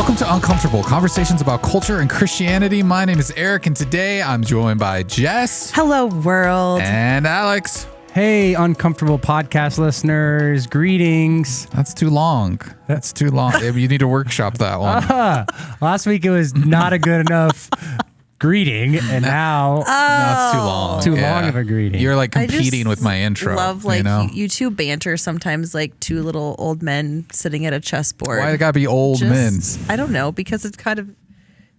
Welcome to Uncomfortable, conversations about culture and Christianity. My name is Eric, and today I'm joined by Jess. Hello, world. And Alex. Hey, Uncomfortable podcast listeners, greetings. That's too long. That's too long. You need to workshop that one. Last week it was not a good enough greeting, and now That's too long. Too long of a greeting. You're like competing with my intro. Love like you know? you two banter sometimes, like two little old men sitting at a chessboard. Why it gotta be old men? I don't know, because it's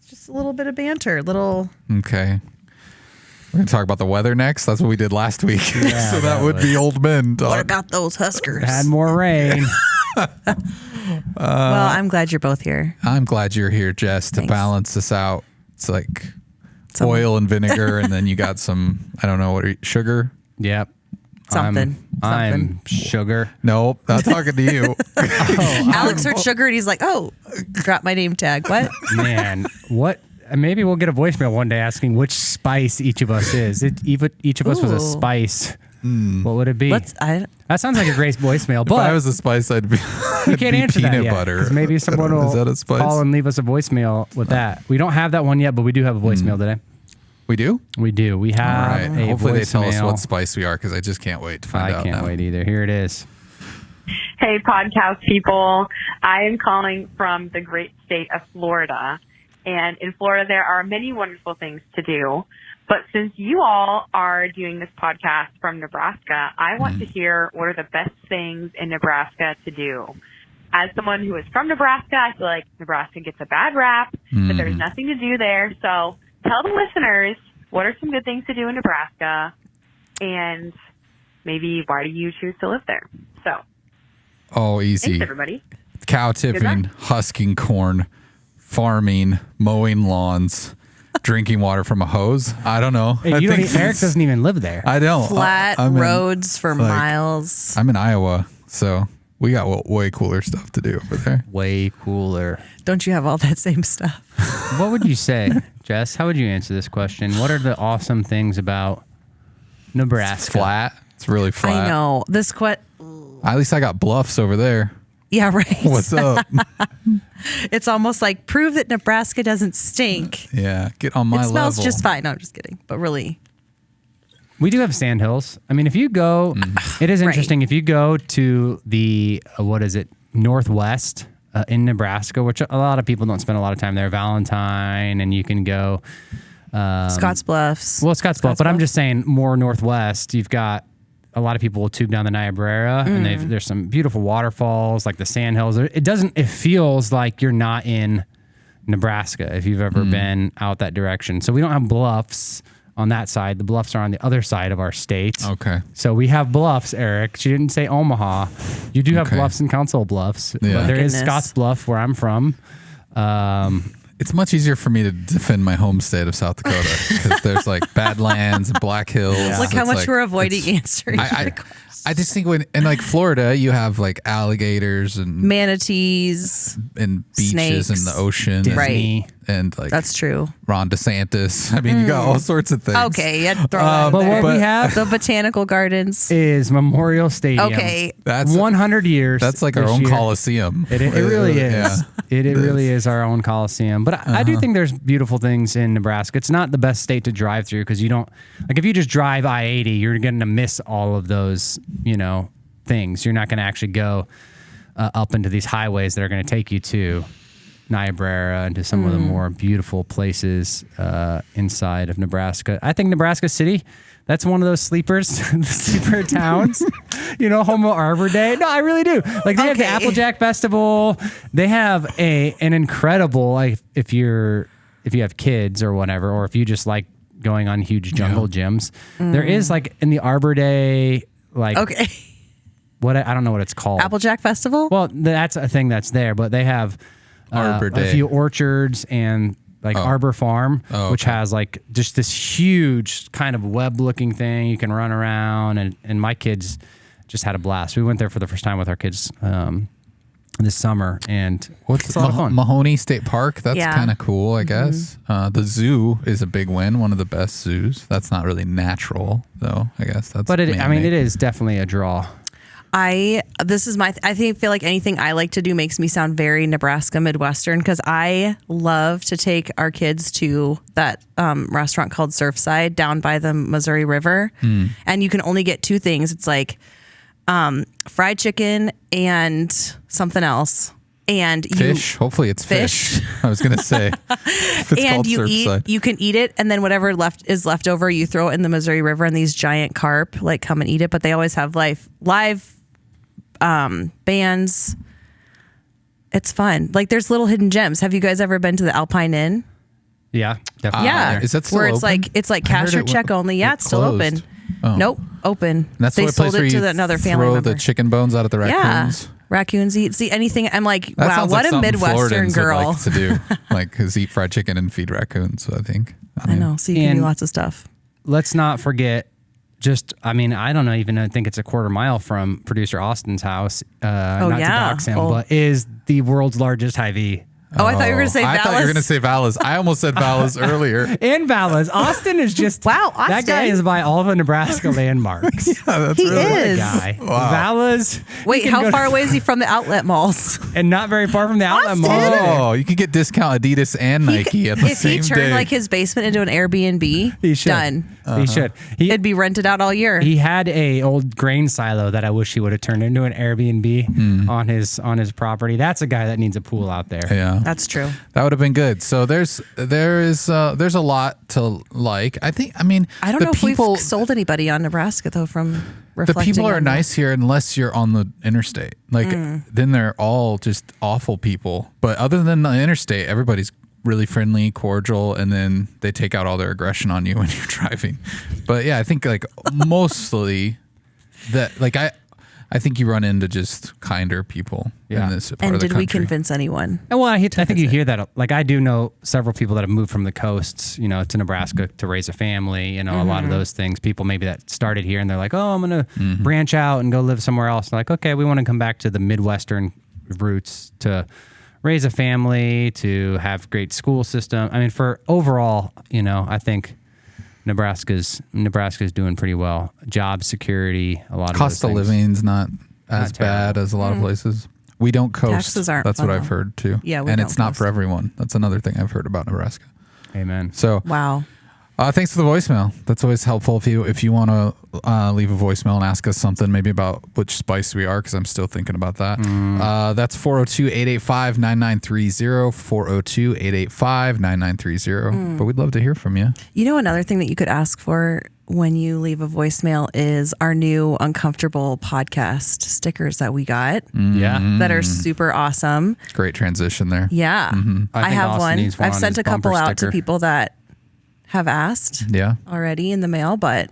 just a little bit of banter. Okay. We're going to talk about the weather next. That's what we did last week. Yeah, so that would be old men talk. What about those Huskers? Had more rain. Well, I'm glad you're both here. I'm glad you're here, Jess, to Thanks. balance this out. It's like oil and vinegar, and then you got some, I don't know, sugar? Yep. Something. I'm sugar. Nope, not talking to you. Alex heard sugar and he's like, oh, drop my name tag. What? Man, what? Maybe we'll get a voicemail one day asking which spice each of us is. Each of us was a spice. What would it be? That sounds like a great voicemail. But If I was a spice, I'd be, we can't answer peanut that yet, butter. 'cause maybe someone will Is that a spice? call and leave us a voicemail with that. We don't have that one yet, but we do have a voicemail today. We do? We do. We All have right. a Hopefully they tell us voicemail. what spice we are, because I just can't wait to find out. I can't now. wait either. Here it is. Hey, podcast people. I am calling from the great state of Florida. And in Florida, there are many wonderful things to do. But since you all are doing this podcast from Nebraska, I want to hear what are the best things in Nebraska to do. As someone who is from Nebraska, I feel like Nebraska gets a bad rap, but there's nothing to do there. So tell the listeners, what are some good things to do in Nebraska? And maybe why do you choose to live there? So, Oh, easy. thanks, everybody. Cow tipping, husking corn, farming, mowing lawns, drinking water from a hose. I don't know. Hey, Eric doesn't even live there. I don't. Flat I'm roads for miles. I'm in Iowa, so we got way cooler stuff to do over there. Way cooler. Don't you have all that same stuff? What would you say, Jess? How would you answer this question? What are the awesome things about Nebraska? It's flat. It's really flat. I know. At least I got bluffs over there. Yeah, right. What's up? It's almost like prove that Nebraska doesn't stink. Yeah, get on my It level. smells just fine. No, I'm just kidding. But really, We do have sandhills. I mean, if you go, it is interesting. If you go to the, Northwest in Nebraska, which a lot of people don't spend a lot of time there, Valentine, and you can go. Scotts Bluffs. Well, Scottsbluff, but I'm just saying more Northwest, you've got a lot of people will tube down the Niobrara, and there's some beautiful waterfalls like the sandhills. It feels like you're not in Nebraska if you've ever been out that direction. So we don't have bluffs on that side. The bluffs are on the other side of our state. Okay. So we have bluffs, Eric. She didn't say Omaha. You do have bluffs in Council Bluffs. Yeah. But there is Goodness. Scotts Bluff where I'm from. It's much easier for me to defend my home state of South Dakota because there's like Badlands and Black Hills. Look how It's much like- we're avoiding answering. I just think in like Florida, you have like alligators and Manatees. beaches and the snakes. ocean. Disney. And like That's true. Ron DeSantis. I mean, you got all sorts of things. Okay, yeah, throw that in But there. what we have The botanical gardens. is Memorial Stadium. Okay. That's 100 years. That's like our this own year. Coliseum. It really is. Yeah. It really is our own Coliseum. But I do think there's beautiful things in Nebraska. It's not the best state to drive through because you don't, like if you just drive I-80, you're going to miss all of those, things. You're not going to actually go up into these highways that are going to take you to Niobrara and to some of the more beautiful places inside of Nebraska. I think Nebraska City, that's one of those sleeper towns. Home of Arbor Day. No, I really do. Like they have the Applejack Festival. They have an incredible, like if you have kids or whatever, or if you just like going on huge jungle gyms, there is like in the Arbor Day, like what I don't know what it's called. Applejack Festival? Well, that's a thing that's there, but they have Arbor a Day. few orchards and like Arbor Farm, which has like just this huge kind of web-looking thing. You can run around, and my kids just had a blast. We went there for the first time with our kids this summer, and it's a lot of fun. Mahoney State Park? That's Yeah. kind of cool, I guess. The zoo is a big win, one of the best zoos. That's not really natural, though, I guess. That's But it man-made. is definitely a draw. I feel like anything I like to do makes me sound very Nebraska Midwestern, because I love to take our kids to that restaurant called Surfside down by the Missouri River. And you can only get two things. It's like fried chicken and something else. And fish. Hopefully it's fish. I was going to say. If it's and called Surfside. you can eat it, and then whatever is left over, you throw it in the Missouri River, and these giant carp like come and eat it. But they always have live bands. It's fun. Like there's little hidden gems. Have you guys ever been to the Alpine Inn? Yeah, definitely. Yeah, is that still where open? it's like cash or check only? Yeah, it's still closed. open. Oh. Nope, open. And that's they the place sold where it you to another family throw member. the chicken bones out of the raccoons. Yeah, raccoons eat. See anything? I'm like, That wow, sounds what like a something Midwestern Floridans girl. would like to do, like is eat fried chicken and feed raccoons. I think. I know. So you can And- do lots of stuff. Let's not forget. I think it's a quarter mile from producer Austin's house. Not to yeah. dox him, Oh. but is the world's largest Hy-Vee. Oh, I thought you were going to say I Vallis. thought you were going to say Vallis. I almost said Vallis earlier. And Vallis. Austin is just Wow, That guy Austin. is by all the Nebraska landmarks. That's He really is. Guy. Wow. Vallis. Wait, you can how go far to- away is he from the outlet malls? And not very far from the outlet Austin. mall. Oh, you could get discount Adidas and Nike at the If same he turned day. like his basement into an Airbnb, He should. done. He should. It'd be rented out all year. He had a old grain silo that I wish he would have turned into an Airbnb on his property. That's a guy that needs a pool out there. yeah, That's true. that would have been good. So there's a lot to like. I don't I don't know if we've sold anybody on Nebraska though. From the reflecting people are on nice here unless you're on the interstate. Like then they're all just awful people. But other than the interstate, everybody's really friendly, cordial, and then they take out all their aggression on you when you're driving. But yeah, I think like mostly that like I think you run into just kinder people Yeah. in this part And of the did we country. convince anyone? And well, I think you hear that. Like I do know several people that have moved from the coasts, to Nebraska to raise a family. A lot of those things. People maybe that started here and they're like, oh, I'm going to branch out and go live somewhere else. And like, okay, we want to come back to the Midwestern roots to raise a family, to have great school system. I mean, for overall, I think Nebraska's doing pretty well. Job security, a lot of Cost those of things. living's not as Not bad as a lot of places. We don't coast. Taxes aren't That's what fun, I've though. heard too. Yeah, we and don't it's not coast. for everyone. That's another thing I've heard about Nebraska. Amen. So Wow. thanks for the voicemail. That's always helpful if you want to leave a voicemail and ask us something maybe about which spice we are, because I'm still thinking about that. That's 402-885-9930, 402-885-9930. But we'd love to hear from you. You know, another thing that you could ask for when you leave a voicemail is our new Uncomfortable podcast stickers that we got Yeah. that are super awesome. Great transition there. Yeah. I I think have Austin one. needs one I've on sent his a couple bumper out to sticker. people that have asked Yeah. already in the mail, but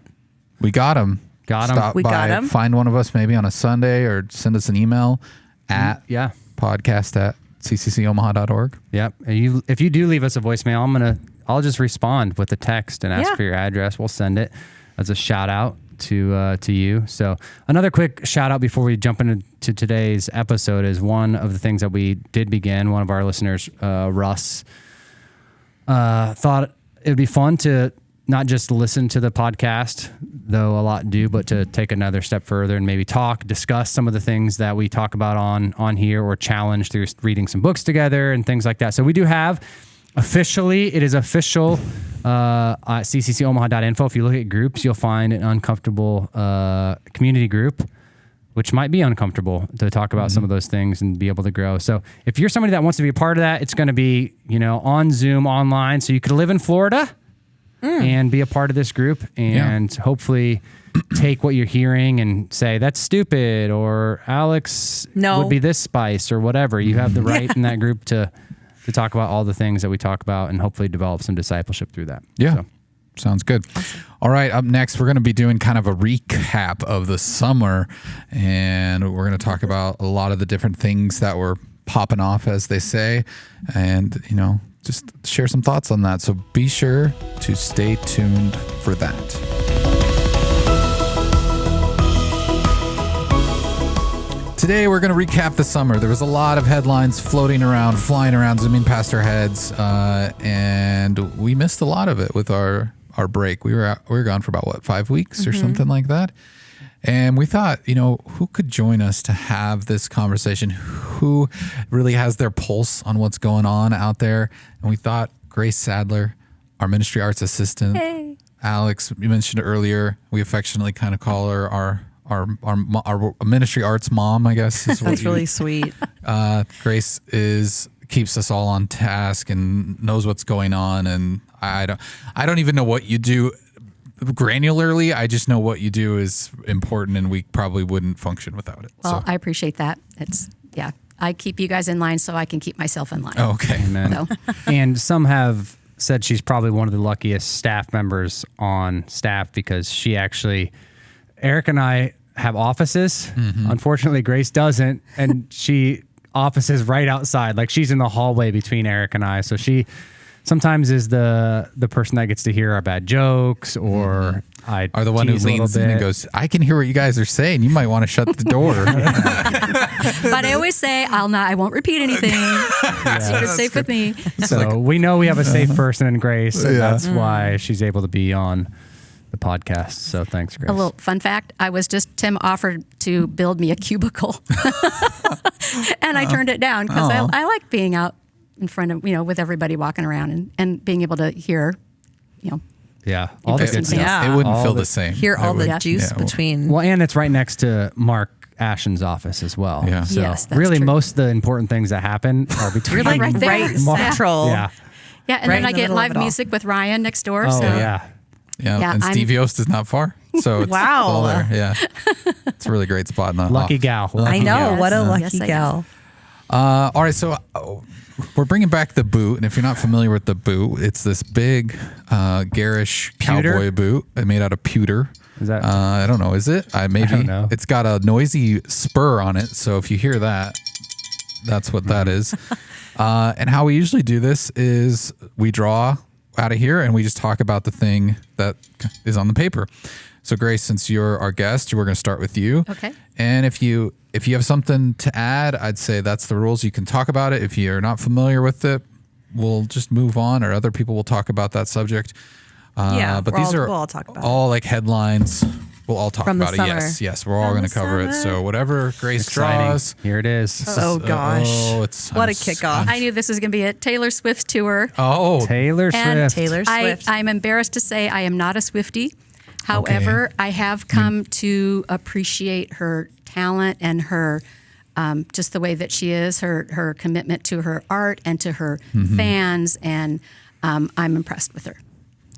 We got them. Got 'em. Stop We by, got 'em. Find one of us maybe on a Sunday or send us an email at Yeah. podcast@cccomaha.org. Yep. If you do leave us a voicemail, I'll just respond with a text and ask Yeah. for your address. We'll send it as a shout out to you. So another quick shout out before we jump into today's episode is one of the things that we did begin. One of our listeners, Russ, thought it would be fun to not just listen to the podcast, though a lot do, but to take another step further and maybe discuss some of the things that we talk about on here, or challenge through reading some books together and things like that. So we do have it is official at cccomaha.info. If you look at groups, you'll find an uncomfortable community group, which might be uncomfortable to talk about some of those things and be able to grow. So if you're somebody that wants to be a part of that, it's going to be, on Zoom, online. So you could live in Florida and be a part of this group and hopefully take what you're hearing and say, that's stupid, or Alex would be this spice, or whatever. You have the right in that group to talk about all the things that we talk about and hopefully develop some discipleship through that. Yeah. So, Sounds good. All right. Up next, we're going to be doing kind of a recap of the summer, and we're going to talk about a lot of the different things that were popping off, as they say, and, just share some thoughts on that. So be sure to stay tuned for that. Today, we're going to recap the summer. There was a lot of headlines floating around, flying around, zooming past our heads, and we missed a lot of it with our break. We were gone for about 5 weeks or something like that. And we thought, who could join us to have this conversation? Who really has their pulse on what's going on out there? And we thought Grace Sadler, our ministry arts assistant. Hey. Alex, you mentioned earlier, we affectionately kind of call her our ministry arts mom, I guess. That's really sweet. Grace keeps us all on task and knows what's going on. And I don't even know what you do granularly. I just know what you do is important, and we probably wouldn't function without it. Well, I appreciate that. I keep you guys in line so I can keep myself in line. Oh, okay. Amen. So. And some have said she's probably one of the luckiest staff members on staff because Eric and I have offices. Mm-hmm. Unfortunately, Grace doesn't, and she offices right outside. Like, she's in the hallway between Eric and I, so she sometimes is the person that gets to hear our bad jokes, or I are the one who leans in and goes, I can hear what you guys are saying. You might want to shut the door. But I always say I won't repeat anything. Secret's safe with me. So we know we have a safe person in Grace, and that's why she's able to be on the podcast. So thanks, Grace. A little fun fact, Tim offered to build me a cubicle. And I turned it down because I like being out in front of, with everybody walking around and being able to hear, Yeah, all the good stuff. Yeah. It wouldn't feel the same. Hear all the juice between. Well, and it's right next to Mark Ashen's office as well. Yeah. So Yes, that's really, true. most of the important things that happen are between. You're like Right there. right Mark- central. Yeah. Yeah, and Right then in I the get middle of live it all. music with Ryan next door. Oh so yeah. Yeah, and Steve Yost is not far. So it's Wow. all there. Yeah. It's a really great spot. Lucky gal. I know. Yes. What a Yes, lucky I gal. All right, so we're bringing back the boot, and if you're not familiar with the boot, it's this big, garish Pewter? cowboy boot made out of pewter. Is that? I don't know. Is it? Maybe. I don't know. It's got a noisy spur on it, so if you hear that, that's what that is. And how we usually do this is we draw out of here, and we just talk about the thing that is on the paper. So Grace, since you're our guest, we're going to start with you. Okay. And if you have something to add, I'd say that's the rules. You can talk about it. If you're not familiar with it, we'll just move on, or other people will talk about that subject. But these are we'll all talk about all like headlines. We'll all talk From the about it. summer. Yes, we're all From going the to cover it. summer. So whatever Grace Exciting. draws. Here it is. Oh gosh. What a I'm kickoff. I knew this was going to be a Taylor Swift tour. Oh, Taylor And Swift. Taylor Swift. I'm embarrassed to say I am not a Swiftie. However, I have come to appreciate her talent and her just the way that she is, her commitment to her art and to her fans, and I'm impressed with her.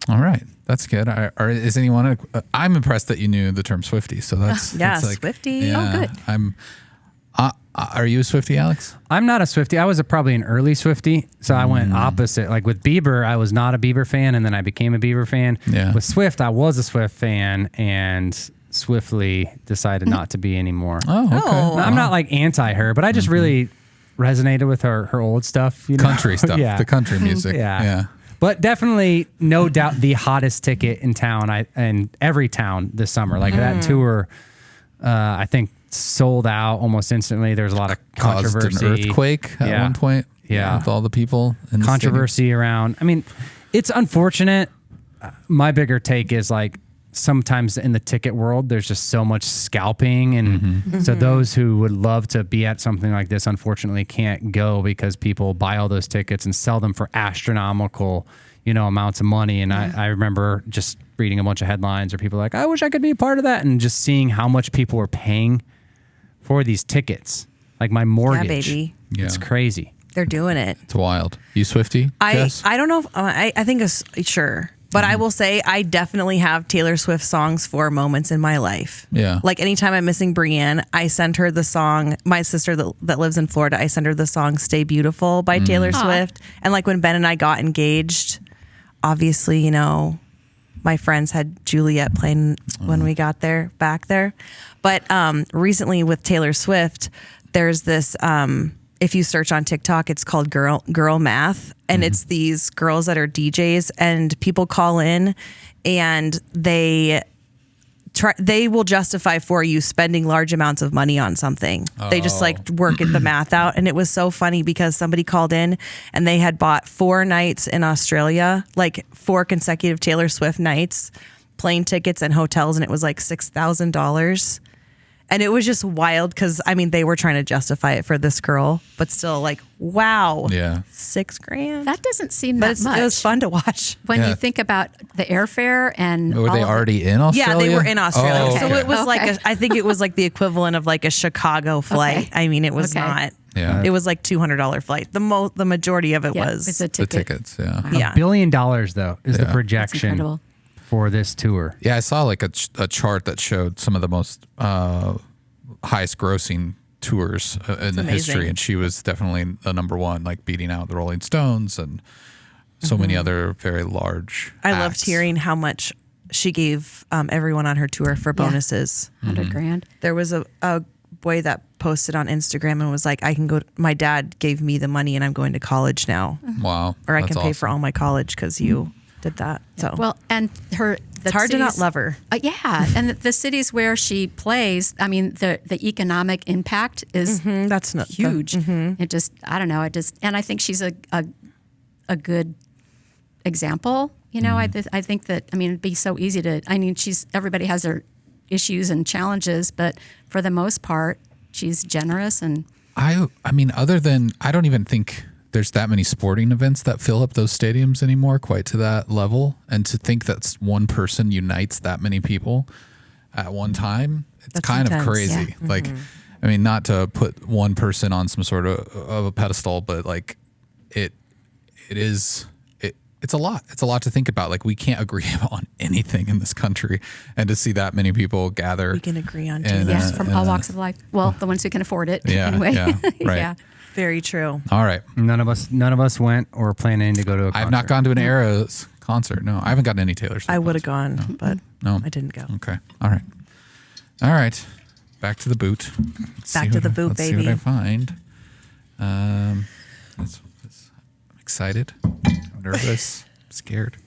all right. That's good. Is anyone? I'm impressed that you knew the term Swiftie. So that's Yeah, that's like, Swiftie. Yeah, Oh, good. Are you a Swiftie, Alex? I'm not a Swiftie. I was probably an early Swiftie, so I went opposite. Like with Bieber, I was not a Bieber fan, and then I became a Bieber fan. Yeah. With Swift, I was a Swift fan, and swiftly decided not to be anymore. Oh, okay. Oh. I'm not like anti her, but I just really resonated with her old stuff. Country stuff. Yeah. The country music. Yeah. But definitely, no doubt, the hottest ticket in town, and every town this summer. Like that tour, I think sold out almost instantly. There's a lot of Caused controversy. an earthquake at Yeah. one point. Yeah. With all the people in the Controversy around. I mean, it's unfortunate. My bigger take is like sometimes in the ticket world, there's just so much scalping. And so those who would love to be at something like this, unfortunately, can't go because people buy all those tickets and sell them for astronomical, amounts of money. And I remember just reading a bunch of headlines where people are like, I wish I could be a part of that. And just seeing how much people were paying for these tickets, like my mortgage. baby. Yeah. It's crazy. They're doing it. It's wild. You Swiftie? Jess? I don't know if I think sure. But I will say I definitely have Taylor Swift songs for moments in my life. Yeah. Like anytime I'm missing Brienne, I send her the song, my sister that lives in Florida, I send her the song Stay Beautiful by Taylor Swift. And like when Ben and I got engaged, obviously, my friends had Juliet playing when we got back there. But recently with Taylor Swift, there's this, if you search on TikTok, it's called Girl Math. And it's these girls that are DJs, and people call in and they will justify for you spending large amounts of money on something. They just like work the math out. And it was so funny because somebody called in and they had bought 4 nights in Australia, like 4 consecutive Taylor Swift nights, plane tickets and hotels, and it was like $6,000. And it was just wild because, I mean, they were trying to justify it for this girl, but still, like, wow. Yeah. $6,000. That doesn't seem But that much. it was fun to watch. When Yeah. you think about the airfare and Were all they of already in Australia? Yeah, they were in Australia. Oh, So okay. it was like, I think it was like the equivalent of like a Chicago flight. Okay. I mean, it was Okay. not. Yeah. It was like $200 flight. The majority of it yeah, was. it's a the ticket. tickets. Yeah. Yeah. $1 billion though is the Yeah. projection incredible. for this tour. Yeah, I saw like a chart that showed some of the most highest grossing tours in the history, amazing. and she was definitely the number one, like beating out the Rolling Stones and so many other very large. I loved acts. hearing how much she gave everyone on her tour for bonuses. 100 grand. There was a boy that posted on Instagram and was like, I can go, my dad gave me the money and I'm going to college now. Wow, Or I that's can pay for awesome. all my college because you did that. So Well, and her. it's hard to not love her. Yeah, and the cities where she plays, I mean, the economic impact is That's not huge. It just, I don't know. And I think she's a good example. You know, I think that, I mean, it'd be so easy to, I mean, everybody has their issues and challenges, but for the most part, she's generous and I mean, other than I don't even think there's that many sporting events that fill up those stadiums anymore, quite to that level. And to think that one person unites that many people at one time, it's That's kind intense. of crazy. Yeah. Like, I mean, not to put one person on some sort of a pedestal, but like it's a lot. It's a lot to think about. Like, we can't agree on anything in this country, and to see that many people gather. We can agree on And, Jesus. yes, from all walks of life. Well, the ones who can afford it. Yeah, anyway. yeah, right. Yeah. Very true. All right. None of us went or planning to go to a concert. I've not gone to an Eras concert. No, I haven't gotten any Taylor Swift. I would have concert. gone, but No. I didn't go. Okay. All right. All right. Back to the boot. Let's Back see to what the boot, let's see baby. what I find. I'm excited, nervous, scared.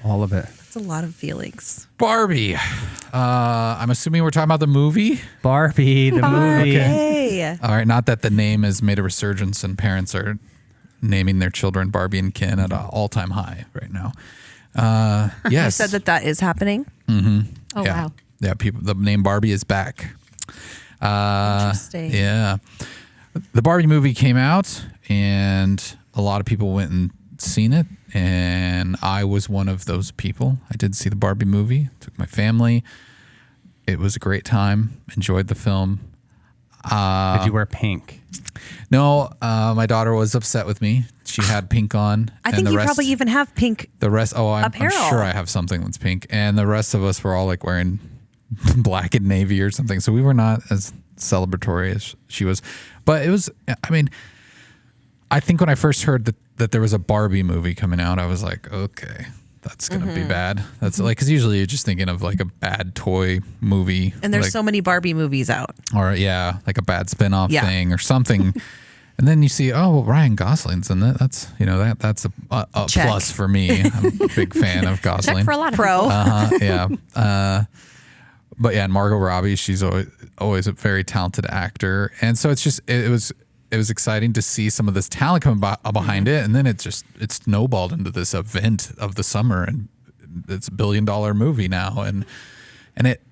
all of it. It's a lot of feelings. Barbie. I'm assuming we're talking about the movie. Barbie, the movie. Hey. All right. Not that the name has made a resurgence and parents are naming their children Barbie and Ken at an all-time high right now. Yes. You said that is happening. Oh, yeah. wow. Yeah. The name Barbie is back. Interesting. Yeah. The Barbie movie came out and a lot of people went and seen it. And I was one of those people. I did see the Barbie movie, took my family. It was a great time. Enjoyed the film. Did you wear pink? No, my daughter was upset with me. She had pink on. I and think the you rest, probably even have pink. the rest. Oh, I'm apparel. sure I have something that's pink. And the rest of us were all like wearing black and navy or something. So we were not as celebratory as she was. But it was, I mean, I think when I first heard that there was a Barbie movie coming out, I was like, okay, that's going to be bad. That's like, because usually you're just thinking of like a bad toy movie. And there's like, so many Barbie movies out. or yeah, like a bad spin-off Yeah. thing or something. And then you see, oh, well, Ryan Gosling's in it. That's, that's a Check. plus for me. I'm a big fan of Gosling. Check for a lot of Pro. people. Yeah. But yeah, and Margot Robbie, she's always a very talented actor. And so it's just, it was exciting to see some of this talent come behind it. And then it snowballed into this event of the summer, and it's $1 billion movie now. And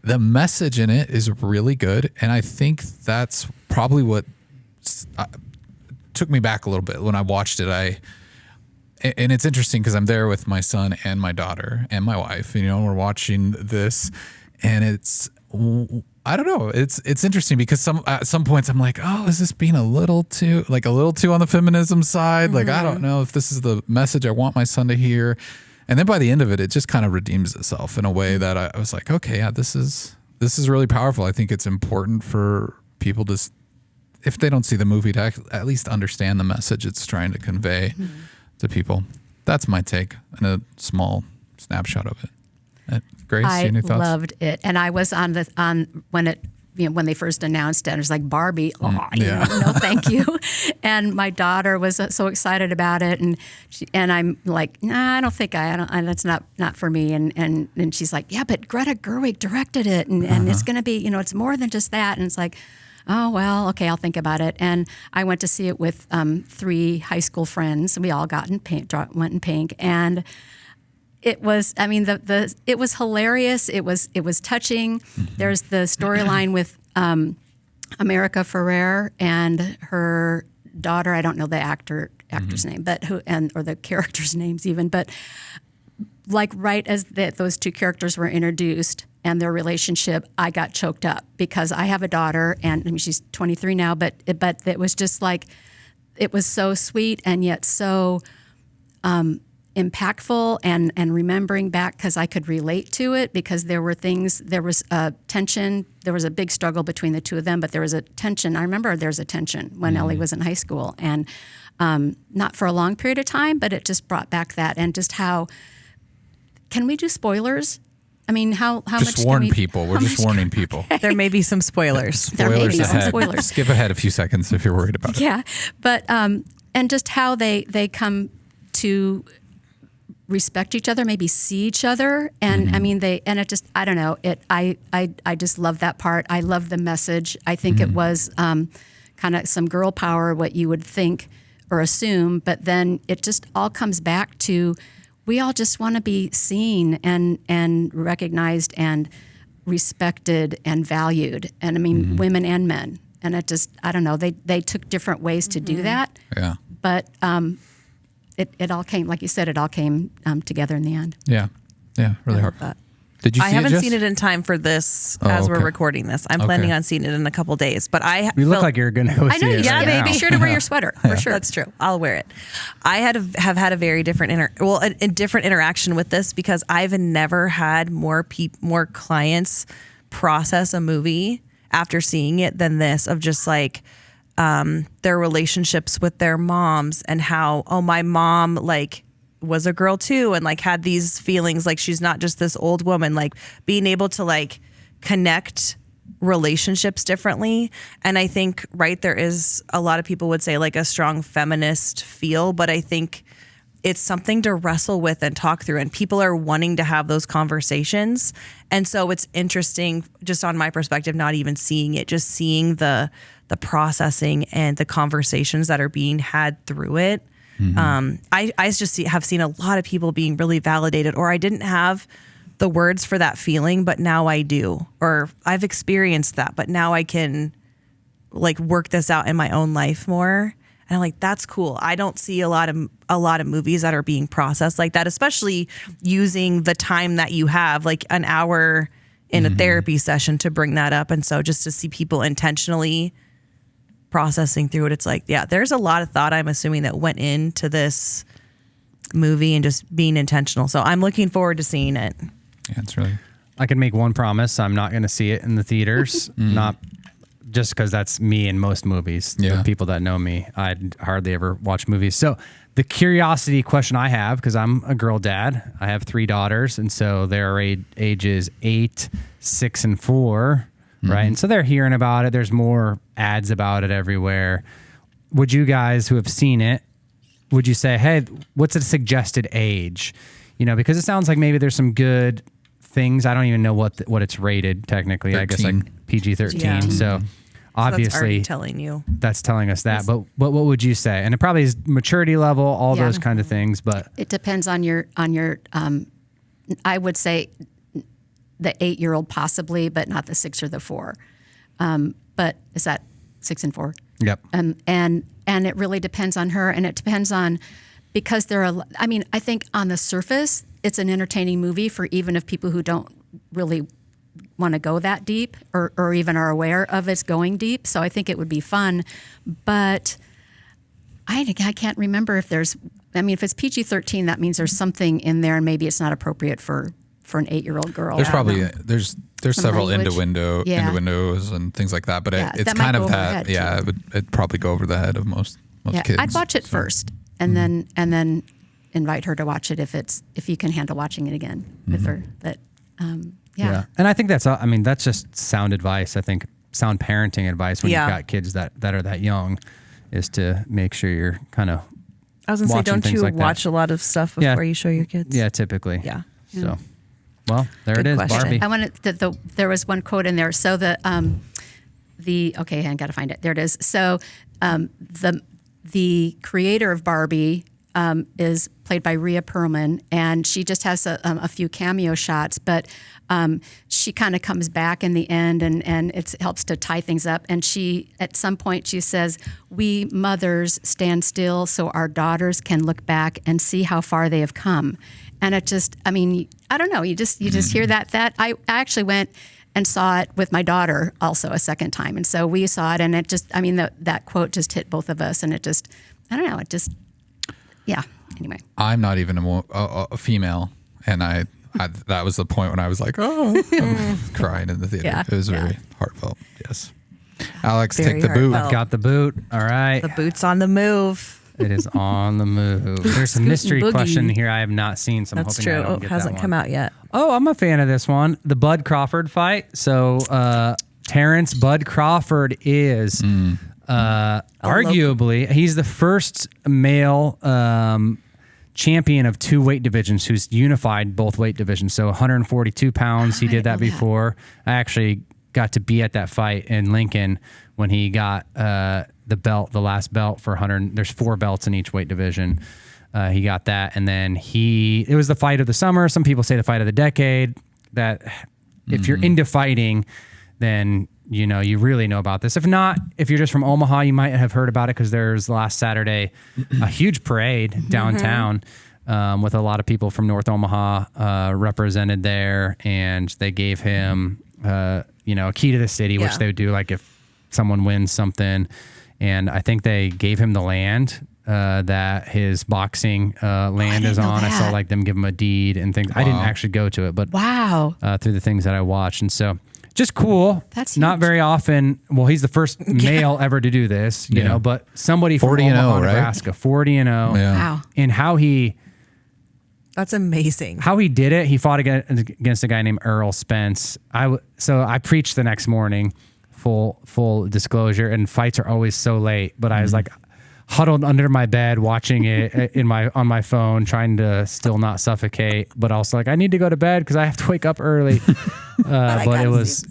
the message in it is really good. And I think that's probably what took me back a little bit when I watched it. And it's interesting because I'm there with my son and my daughter and my wife, we're watching this, and I don't know. It's interesting because at some points I'm like, oh, is this being a little too on the feminism side? Like, I don't know if this is the message I want my son to hear. And then by the end of it, it just kind of redeems itself in a way that I was like, okay, yeah, this is really powerful. I think it's important for people to, if they don't see the movie, to at least understand the message it's trying to convey to people. That's my take and a small snapshot of it. Grace, I any thoughts? loved it, and I was on when it when they first announced it. I was like, Barbie, no, thank you. And my daughter was so excited about it, and I'm like, nah, I don't think that's not for me. And she's like, yeah, but Greta Gerwig directed it, and it's going to be, it's more than just that. And it's like, oh, well, okay, I'll think about it. And I went to see it with 3 high school friends. We all went in pink, and it was, I mean, it was hilarious. It was touching. There's the storyline with America Ferrer and her daughter. I don't know the actor's name, but or the characters' names even, but like right as those two characters were introduced and their relationship, I got choked up because I have a daughter, and I mean, she's 23 now, but it was just like, it was so sweet and yet so impactful, and remembering back because I could relate to it, because there was tension. There was a big struggle between the two of them, but there was a tension. I remember there was a tension when Ellie was in high school, and not for a long period of time, but it just brought back that, and just how, can we do spoilers? I mean, how much just warn people. We're just warning people. There may be some spoilers. There may be some ahead. spoilers. Skip ahead a few seconds if you're worried about it. Yeah, but and just how they come to respect each other, maybe see each other, and I mean it just, I don't know, I just love that part. I love the message. I think it was kind of some girl power, what you would think or assume, but then it just all comes back to, we all just want to be seen and recognized and respected and valued. And I mean, women and men. And it just, I don't know, they took different ways to do that. Yeah. But it all came, like you said, it all came together in the end. Yeah. Yeah. Really hard. Did you see I haven't Jess? seen it in time for this as we're okay. recording this. I'm planning on seeing it in a couple days, but You look like you're going to go I know see you it should. right Yeah, now. baby. Be sure to wear your sweater, for sure. That's true. I'll wear it. I have had a very different a different interaction with this, because I've never had more clients process a movie after seeing it than this, of just like their relationships with their moms, and how, oh, my mom like was a girl too, and like had these feelings, like she's not just this old woman, like being able to like connect relationships differently. And I think, right, there is, a lot of people would say like a strong feminist feel, but I think it's something to wrestle with and talk through, and people are wanting to have those conversations. And so it's interesting, just on my perspective, not even seeing it, just seeing the processing and the conversations that are being had through it. I just have seen a lot of people being really validated, or I didn't have the words for that feeling, but now I do, or I've experienced that, but now I can like work this out in my own life more. And I'm like, that's cool. I don't see a lot of movies that are being processed like that, especially using the time that you have, like an hour in a therapy session, to bring that up. And so just to see people intentionally processing through it, it's like, yeah, there's a lot of thought, I'm assuming, that went into this movie, and just being intentional. So I'm looking forward to seeing it. Yeah, it's really. I can make one promise. I'm not going to see it in the theaters. Not just because that's me in most movies. Yeah. The people that know me, I'd hardly ever watch movies. So the curiosity question I have, because I'm a girl dad, I have 3 daughters, and so they're ages 8, 6, and 4. Right. And so they're hearing about it. There's more ads about it everywhere. Would you guys who have seen it, would you say, hey, what's a suggested age? You know, because it sounds like maybe there's some good things. I don't even know what it's rated technically. 13. I guess like PG-13. Yeah. So obviously that's already telling you. that's telling us that. But what would you say? And it probably is maturity level, all Yeah. those kind of things. But It depends on your I would say the 8-year-old possibly, but not the 6 or the 4. But is that 6 and 4? yep. And it really depends on her, and it depends on, because I think on the surface it's an entertaining movie for even if people who don't really want to go that deep, or even are aware of it's going deep. So I think it would be fun, but I can't remember if there's. I mean, if it's PG-13, that means there's something in there, and maybe it's not appropriate for an 8-year-old girl. There's probably there's several language. innuendos and things like that, but Yeah, it's that might kind go of over her that. head, Yeah, it'd probably go over the head of most kids. I'd watch it first, and then invite her to watch it if you can handle watching it again with her. But yeah. And I think that's just sound advice. I think sound parenting advice when you've got kids that are that young is to make sure you're kind of. I was gonna say, watching don't things you like that. watch a lot of stuff before you show your kids? Yeah, typically. Yeah. So, well, there Good it is, question. Barbie. I wanted there was one quote in there. So I got to find it. There it is. So the creator of Barbie is played by Rhea Perlman, and she just has a few cameo shots, but she kind of comes back in the end, and it helps to tie things up. And she, at some point, she says, "We mothers stand still so our daughters can look back and see how far they have come." And it just, I mean, I don't know, you just hear that. I actually went and saw it with my daughter also a second time, and so we saw it, and it just, I mean, that quote just hit both of us, and it just, I don't know, it just. Yeah. Anyway, I'm not even a female, and I that was the point when I was like, oh, I'm crying in the theater. Yeah, it was very heartfelt. Yes. Alex, Very take the boot. heartfelt. I've got the boot. All right. The boot's on the move. It is on the move. There's a mystery boogie. question here I have not seen, so I'm That's hoping true. I don't get Hasn't that come one. out yet. Oh, I'm a fan of this one. The Bud Crawford fight. So Terrence Bud Crawford is arguably, he's the first male champion of two weight divisions who's unified both weight divisions. So 142 pounds, he did that before. I actually got to be at that fight in Lincoln when he got the belt, the last belt for 100. There's 4 belts in each weight division. He got that, and then it was the fight of the summer. Some people say the fight of the decade. That if you're into fighting, then you know you really know about this. If not, if you're just from Omaha, you might have heard about it because there's last Saturday a huge parade downtown with a lot of people from North Omaha represented there, and they gave him a key to the city, which they would do like if someone wins something. And I think they gave him the land that his boxing land is on. I saw like them give him a deed and things. Wow. I didn't actually go to it, but through the things that I watched. And so just cool. That's not huge. very often. Well, he's the first male ever to do this, you know, but somebody from 40 and Omaha, 0, right? Nebraska, 40 and 0. Yeah. Wow. And That's amazing. how he did it, he fought against a guy named Earl Spence. So I preached the next morning, full disclosure, and fights are always so late, but I was like huddled under my bed watching it on my phone, trying to still not suffocate, but also like I need to go to bed because I have to wake up early. But it was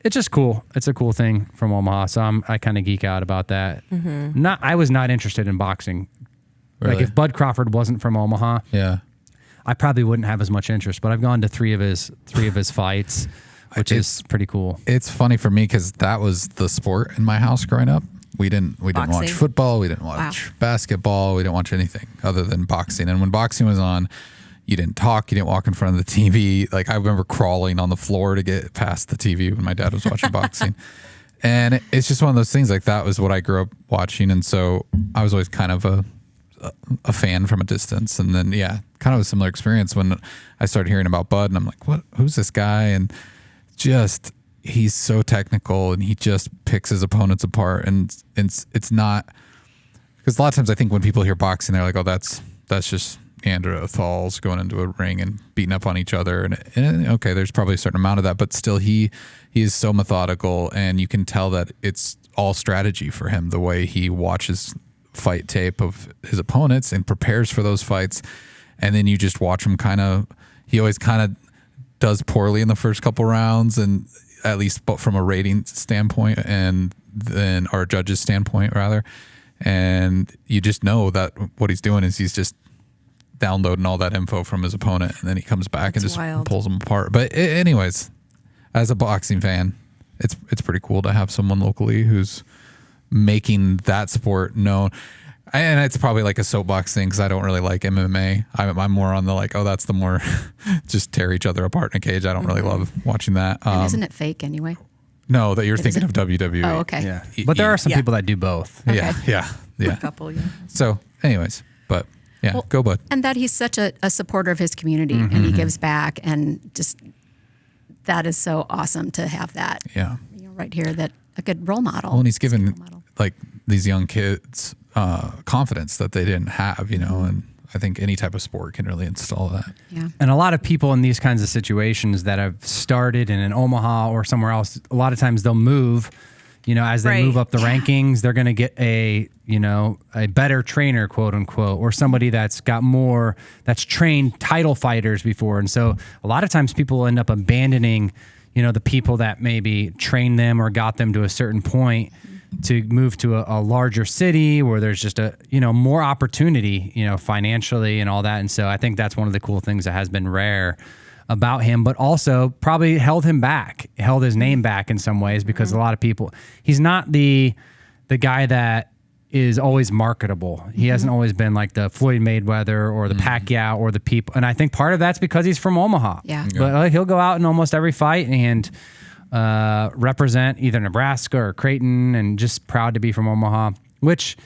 it's just cool. It's a cool thing from Omaha, so I kind of geek out about that. I was not interested in boxing. Really? Like if Bud Crawford wasn't from Omaha, Yeah. I probably wouldn't have as much interest. But I've gone to three of his fights, which is pretty cool. It's funny for me because that was the sport in my house growing up. We didn't watch Boxing? football. We didn't watch basketball. We didn't watch anything other than boxing. And when boxing was on, you didn't talk. You didn't walk in front of the TV. Like I remember crawling on the floor to get past the TV when my dad was watching boxing. And it's just one of those things. Like that was what I grew up watching, and so I was always kind of a fan from a distance. And then kind of a similar experience when I started hearing about Bud, and I'm like, what? Who's this guy? And just he's so technical, and he just picks his opponents apart. And it's not because a lot of times I think when people hear boxing, they're like, oh, that's just Neanderthals going into a ring and beating up on each other. And okay, there's probably a certain amount of that, but still he is so methodical, and you can tell that it's all strategy for him, the way he watches fight tape of his opponents and prepares for those fights. And then you just watch him he always kind of does poorly in the first couple rounds, and at least from a rating standpoint, and then our judges standpoint rather. And you just know that what he's doing is he's just downloading all that info from his opponent, and then he comes back and just pulls them apart. But anyways, as a boxing fan, it's pretty cool to have someone locally who's making that sport known. And it's probably like a soapbox thing because I don't really like MMA. I'm more on the like, oh, that's the more just tear each other apart in a cage. I don't really love watching that. And isn't it fake anyway? No, that you're thinking of WWE. Oh, okay. Yeah, but there are some people that do both. Yeah. A couple, So, anyways, but go Bud. And that he's such a supporter of his community, and he gives back, and just that is so awesome to have that. Yeah. Right here, that a good role model. Well, and he's given like these young kids confidence that they didn't have, and I think any type of sport can really install that. Yeah. And a lot of people in these kinds of situations that have started in Omaha or somewhere else, a lot of times they'll move, as they move up the rankings, they're going to get a better trainer, quote unquote, or somebody that's trained title fighters before. And so a lot of times people end up abandoning, the people that maybe trained them or got them to a certain point to move to a larger city where there's just more opportunity, financially and all that. And so I think that's one of the cool things that has been rare about him, but also probably held his name back in some ways, because a lot of people, he's not the guy that is always marketable. He hasn't always been like the Floyd Mayweather or the Pacquiao or the people. And I think part of that's because he's from Omaha. Yeah. But he'll go out in almost every fight and represent either Nebraska or Creighton, and just proud to be from Omaha, which,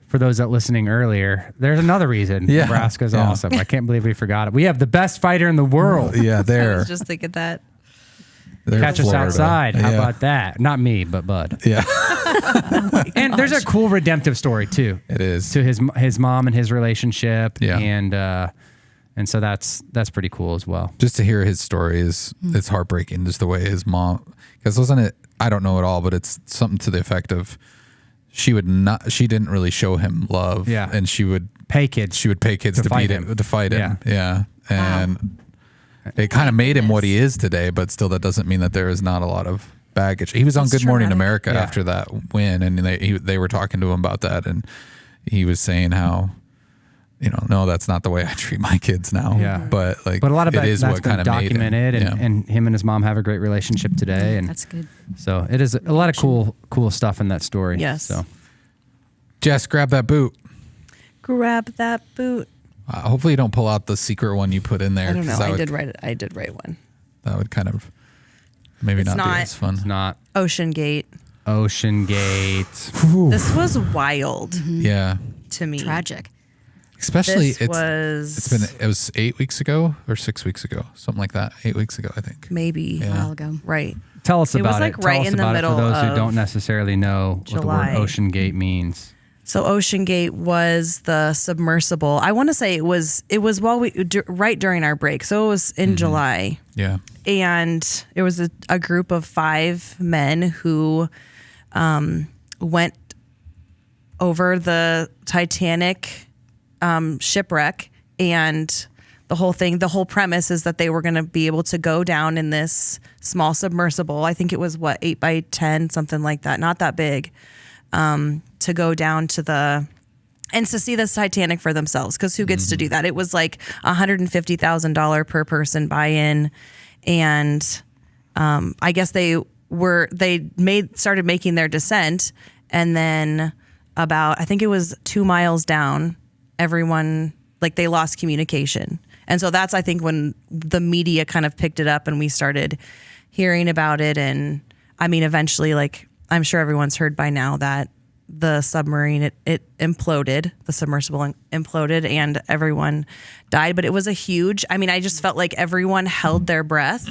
for those that listening earlier, there's another reason Nebraska's awesome. I can't believe we forgot it. We have the best fighter in the world. Yeah, I there. was just thinking that. Catch us outside. How about that? Not me, but Bud. Yeah. And there's a cool redemptive story too. It is. To his mom and his relationship. Yeah. And so that's pretty cool as well. Just to hear his story it's heartbreaking. Just the way his mom, because wasn't it, I don't know at all, but it's something to the effect of she didn't really show him love. Yeah. And she would pay kids to beat him, to fight him. Yeah. And it kind of made him what he is today, but still that doesn't mean that there is not a lot of baggage. He was on Good Morning America after that win, and they were talking to him about that, and he was saying how, no, that's not the way I treat my kids now. Yeah. But a lot of it is that's what been kind of documented, made him. and him and his mom have a great relationship today. And That's good. so it is a lot of cool stuff in that story. Yes. So Jess, grab that boot. Grab that boot. Hopefully you don't pull out the secret one you put in there. I don't know. 'cause I did write one. That would kind of maybe It's not be not. as fun. it's not Ocean Gate. Ocean Gate. This was wild Yeah. to me. Tragic. Especially It was 8 weeks ago or 6 weeks ago, something like that. 8 weeks ago, I think. maybe A while ago. right. Tell us It was about like it. Tell right us in the about it middle for those who of don't necessarily know what the July. word Ocean Gate means. So Ocean Gate was the submersible. I want to say it was right during our break. So it was in July. Yeah. And it was a group of 5 men who went over the Titanic shipwreck, and the whole premise is that they were going to be able to go down in this small submersible. I think it was 8 by 10, something like that, not that big, to go down and to see this Titanic for themselves. Because who gets to do that? It was like $150,000 per person buy-in, and I guess they started making their descent, and then I think it was 2 miles down, everyone, like, they lost communication. And so that's, I think, when the media kind of picked it up and we started hearing about it. And I mean, eventually, like, I'm sure everyone's heard by now that the submarine, it imploded, the submersible imploded, and everyone died. But it was I just felt like everyone held their breath,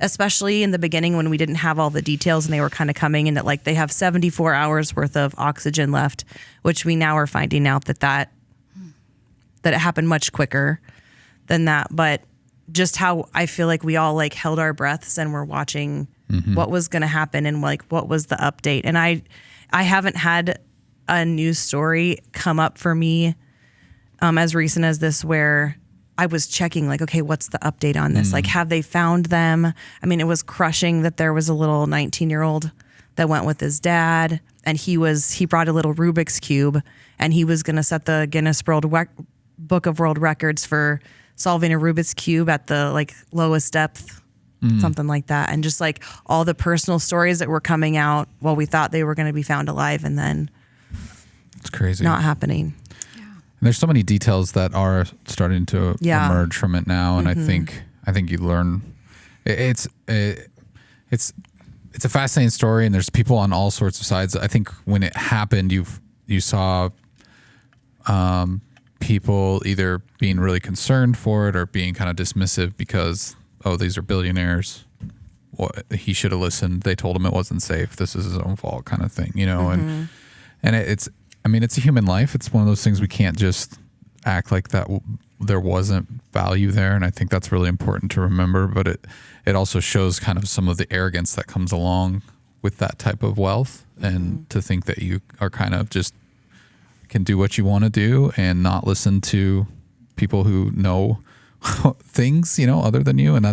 especially in the beginning when we didn't have all the details and they were kind of coming in that, like, they have 74 hours worth of oxygen left, which we now are finding out that it happened much quicker than that. But just how I feel like we all, like, held our breaths and were watching what was going to happen and, like, what was the update. And I haven't had a news story come up for me as recent as this where I was checking, like, okay, what's the update on this? Like, have they found them? I mean, it was crushing that there was a little 19-year-old that went with his dad, and he brought a little Rubik's Cube, and he was going to set the Guinness Book of World Records for solving a Rubik's Cube at the, like, lowest depth, something like that. And just, like, all the personal stories that were coming out while we thought they were going to be found alive, and then It's crazy. not happening. And there's so many details that are starting to emerge from it now, and I think you learn. It's a fascinating story, and there's people on all sorts of sides. I think when it happened, you saw people either being really concerned for it or being kind of dismissive because, oh, these are billionaires. He should have listened. They told him it wasn't safe. This is his own fault, kind of thing, and it's. I mean, it's a human life. It's one of those things we can't just act like that there wasn't value there. And I think that's really important to remember. But it also shows kind of some of the arrogance that comes along with that type of wealth, and to think that you are kind of just can do what you want to do and not listen to people who know things, other than you. And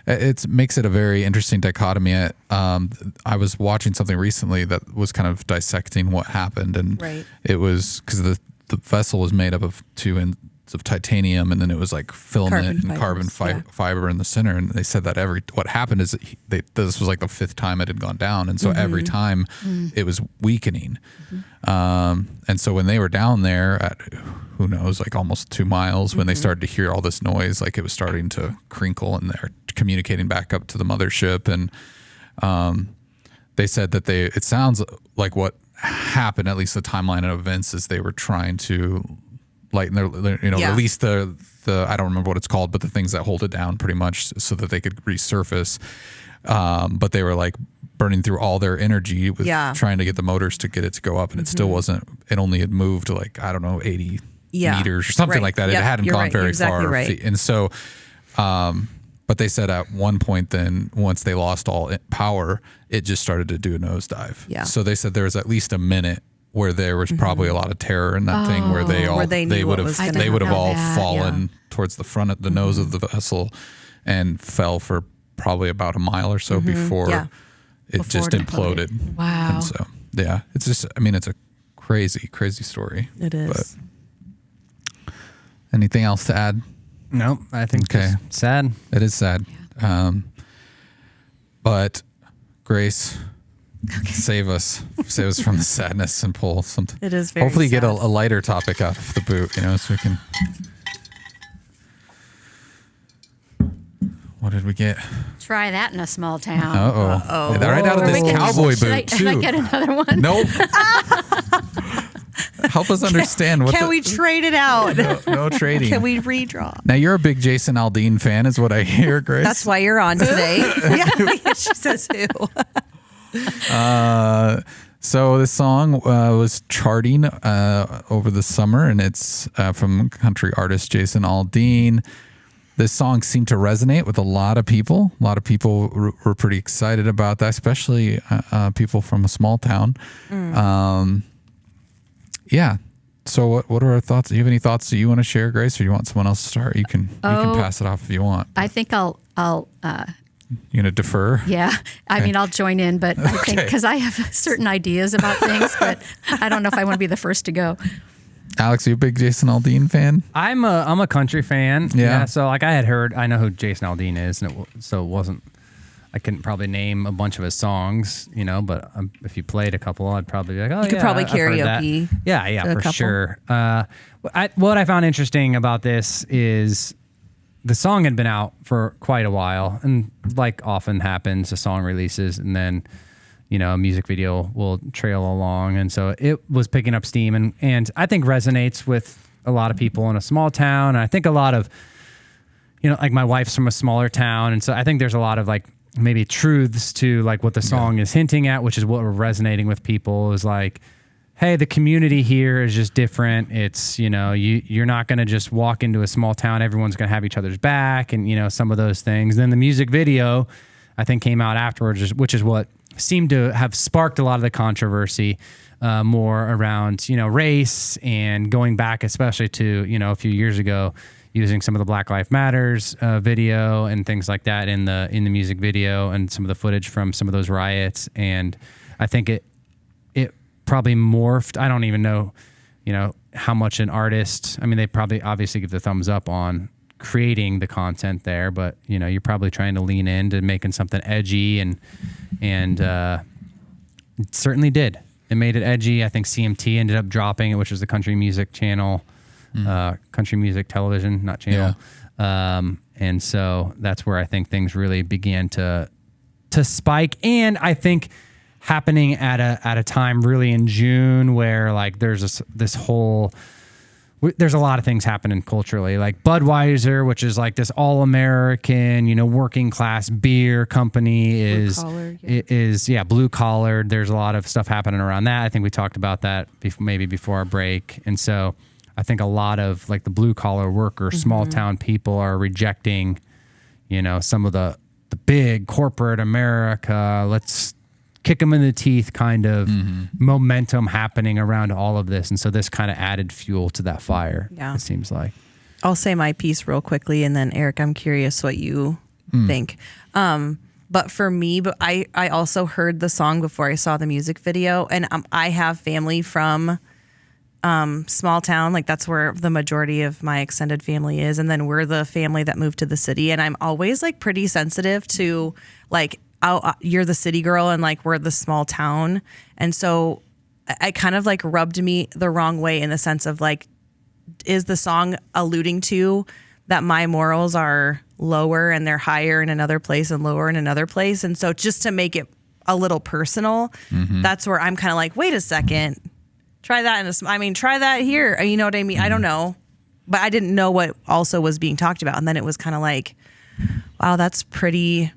it makes it a very interesting dichotomy. I was watching something recently that was kind of dissecting what happened, and it was because the vessel was made up of 2 ends of titanium, and then it was like filament and carbon fiber in the center. And they said that what happened is this was like the 5th time it had gone down, and so every time it was weakening. And so when they were down there at, who knows, like almost 2 miles, when they started to hear all this noise, like it was starting to crinkle, and they're communicating back up to the mothership. And they said that it sounds like what happened, at least the timeline of events, is they were trying to lighten their release the I don't remember what it's called, but the things that hold it down pretty much so that they could resurface. But they were like burning through all their energy with trying to get the motors to get it to go up, and it still wasn't. It only had moved like, I don't know, 80 meters or something like that. It hadn't gone very far. And so, but they said at one point, then once they lost all power, it just started to do a nosedive. Yeah. So they said there was at least a minute where there was probably a lot of terror in that thing, where they would have all fallen towards the front of the nose of the vessel and fell for probably about a mile or so before it just imploded. Wow. And so it's just, I mean, it's a crazy story. It is. But anything else to add? Nope. I think it's sad. It is sad. Yeah. But Grace, save us from the sadness and pull something. It is very hopefully sad. Get a lighter topic out of the boot, so we can. What did we get? Try that in a small town. Uh-oh. Right out of this cowboy boot, too. Should I get another one? Nope. Help us understand. Can we trade it out? No trading. Can we redraw? Now, you're a big Jason Aldean fan, is what I hear, Grace. That's why you're on today. She says who. So this song was charting over the summer, and it's from country artist Jason Aldean. This song seemed to resonate with a lot of people. A lot of people were pretty excited about that, especially people from a small town. So what are our thoughts? Do you have any thoughts that you want to share, Grace, or you want someone else to start? You can pass it off if you want. I think I'll you gonna defer? Yeah. I mean, I'll join in, but I think because I have certain ideas about things, but I don't know if I want to be the first to go. Alex, are you a big Jason Aldean fan? I'm a country fan. Yeah. So like I know who Jason Aldean is, and so it wasn't. I couldn't probably name a bunch of his songs, but if you played a couple, I'd probably be like, oh, you could probably karaoke. Yeah, for sure. What I found interesting about this is the song had been out for quite a while, and like often happens, a song releases and then, a music video will trail along. And so it was picking up steam and I think resonates with a lot of people in a small town. And I think a lot of, like my wife's from a smaller town. And so I think there's a lot of like maybe truths to like what the song is hinting at, which is what we're resonating with people is like, hey, the community here is just different. It's, you're not going to just walk into a small town. Everyone's going to have each other's back and, some of those things. Then the music video, I think, came out afterwards, which is what seemed to have sparked a lot of the controversy more around, race and going back, especially to, a few years ago, using some of the Black Lives Matters video and things like that in the music video and some of the footage from some of those riots. And I think it probably morphed. I don't even know, how much an artist, I mean, they probably obviously give the thumbs up on creating the content there, but you're probably trying to lean into making something edgy and it certainly did. It made it edgy. I think CMT ended up dropping it, which was the country music channel, country music television, not channel. Yeah. And so that's where I think things really began to spike. And I think happening at a time really in June where like there's there's a lot of things happening culturally, like Budweiser, which is like this all-American, working class beer company is blue collar. There's a lot of stuff happening around that. I think we talked about that maybe before our break. And so I think a lot of like the blue collar workers, small town people are rejecting, some of the big corporate America. Let's kick them in the teeth kind of momentum happening around all of this. And so this kind of added fuel to that fire, it seems like. I'll say my piece real quickly, and then Eric, I'm curious what you think. But for me, I also heard the song before I saw the music video, and I have family from small town. Like that's where the majority of my extended family is. And then we're the family that moved to the city. And I'm always like pretty sensitive to like, you're the city girl and like we're the small town. And so I kind of like rubbed me the wrong way in the sense of like, is the song alluding to that my morals are lower and they're higher in another place and lower in another place? And so just to make it a little personal, that's where I'm kind of like, wait a second, try that try that here. You know what I mean? I don't know, but I didn't know what also was being talked about. And then it was kind of like, wow, that's pretty,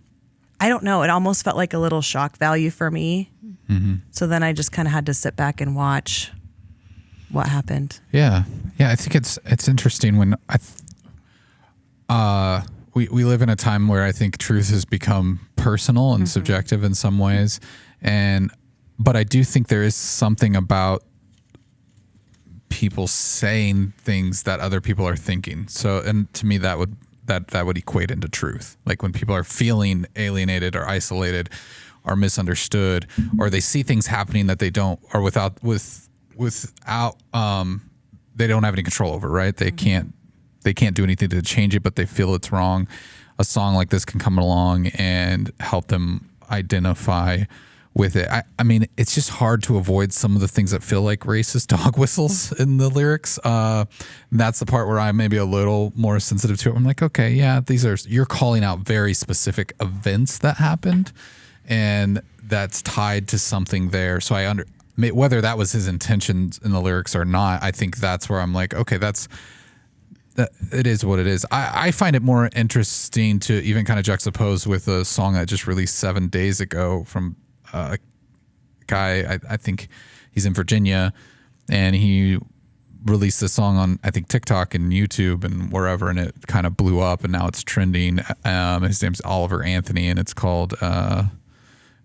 I don't know. It almost felt like a little shock value for me. So then I just kind of had to sit back and watch what happened. Yeah. I think it's interesting when we live in a time where I think truth has become personal and subjective in some ways. But I do think there is something about people saying things that other people are thinking. So, and to me, that would equate into truth. Like when people are feeling alienated or isolated or misunderstood, or they see things happening that they don't, or without they don't have any control over, right? They can't do anything to change it, but they feel it's wrong. A song like this can come along and help them identify with it. I mean, it's just hard to avoid some of the things that feel like racist dog whistles in the lyrics. That's the part where I'm maybe a little more sensitive to it. I'm like, okay, yeah, you're calling out very specific events that happened, and that's tied to something there. So whether that was his intentions in the lyrics or not, I think that's where I'm like, okay, it is what it is. I find it more interesting to even kind of juxtapose with a song that just released 7 days ago from a guy, I think he's in Virginia, and he released this song on, I think, TikTok and YouTube and wherever, and it kind of blew up, and now it's trending. His name's Oliver Anthony, and it's called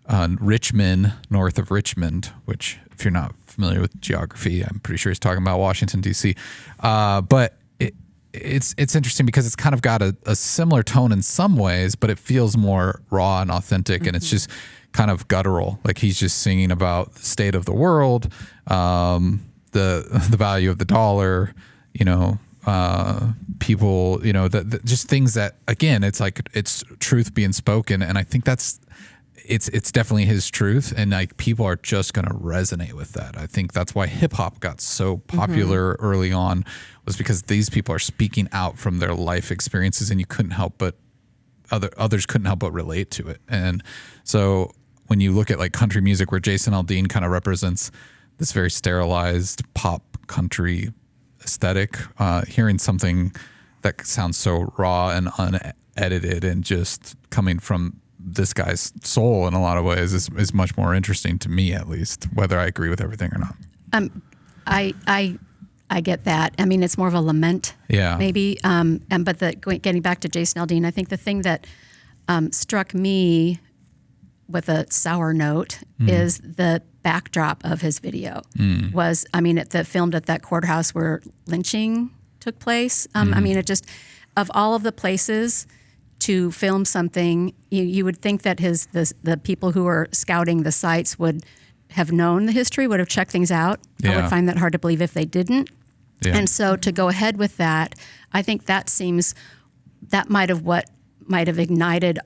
Richmond, north of Richmond, which, if you're not familiar with geography, I'm pretty sure he's talking about Washington, D.C. But it's interesting because it's kind of got a similar tone in some ways, but it feels more raw and authentic, and it's just kind of guttural. Like he's just singing about the state of the world, the value of the dollar, people, just things that, again, it's like it's truth being spoken, and I think it's definitely his truth, and like people are just going to resonate with that. I think that's why hip hop got so popular early on, was because these people are speaking out from their life experiences, and you couldn't help but others couldn't help but relate to it. And so when you look at like country music, where Jason Aldean kind of represents this very sterilized pop country aesthetic, hearing something that sounds so raw and unedited and just coming from this guy's soul in a lot of ways is much more interesting to me, at least, whether I agree with everything or not. I get that. I mean, it's more of a lament, maybe. Getting back to Jason Aldean, I think the thing that struck me with a sour note is the backdrop of his video. Was, I mean, filmed at that courthouse where lynching took place. I mean, it just, of all of the places to film something, you would think that the people who are scouting the sites would have known the history, would have checked things out. I would find that hard to believe if they didn't. And so to go ahead with that, I think that might have ignited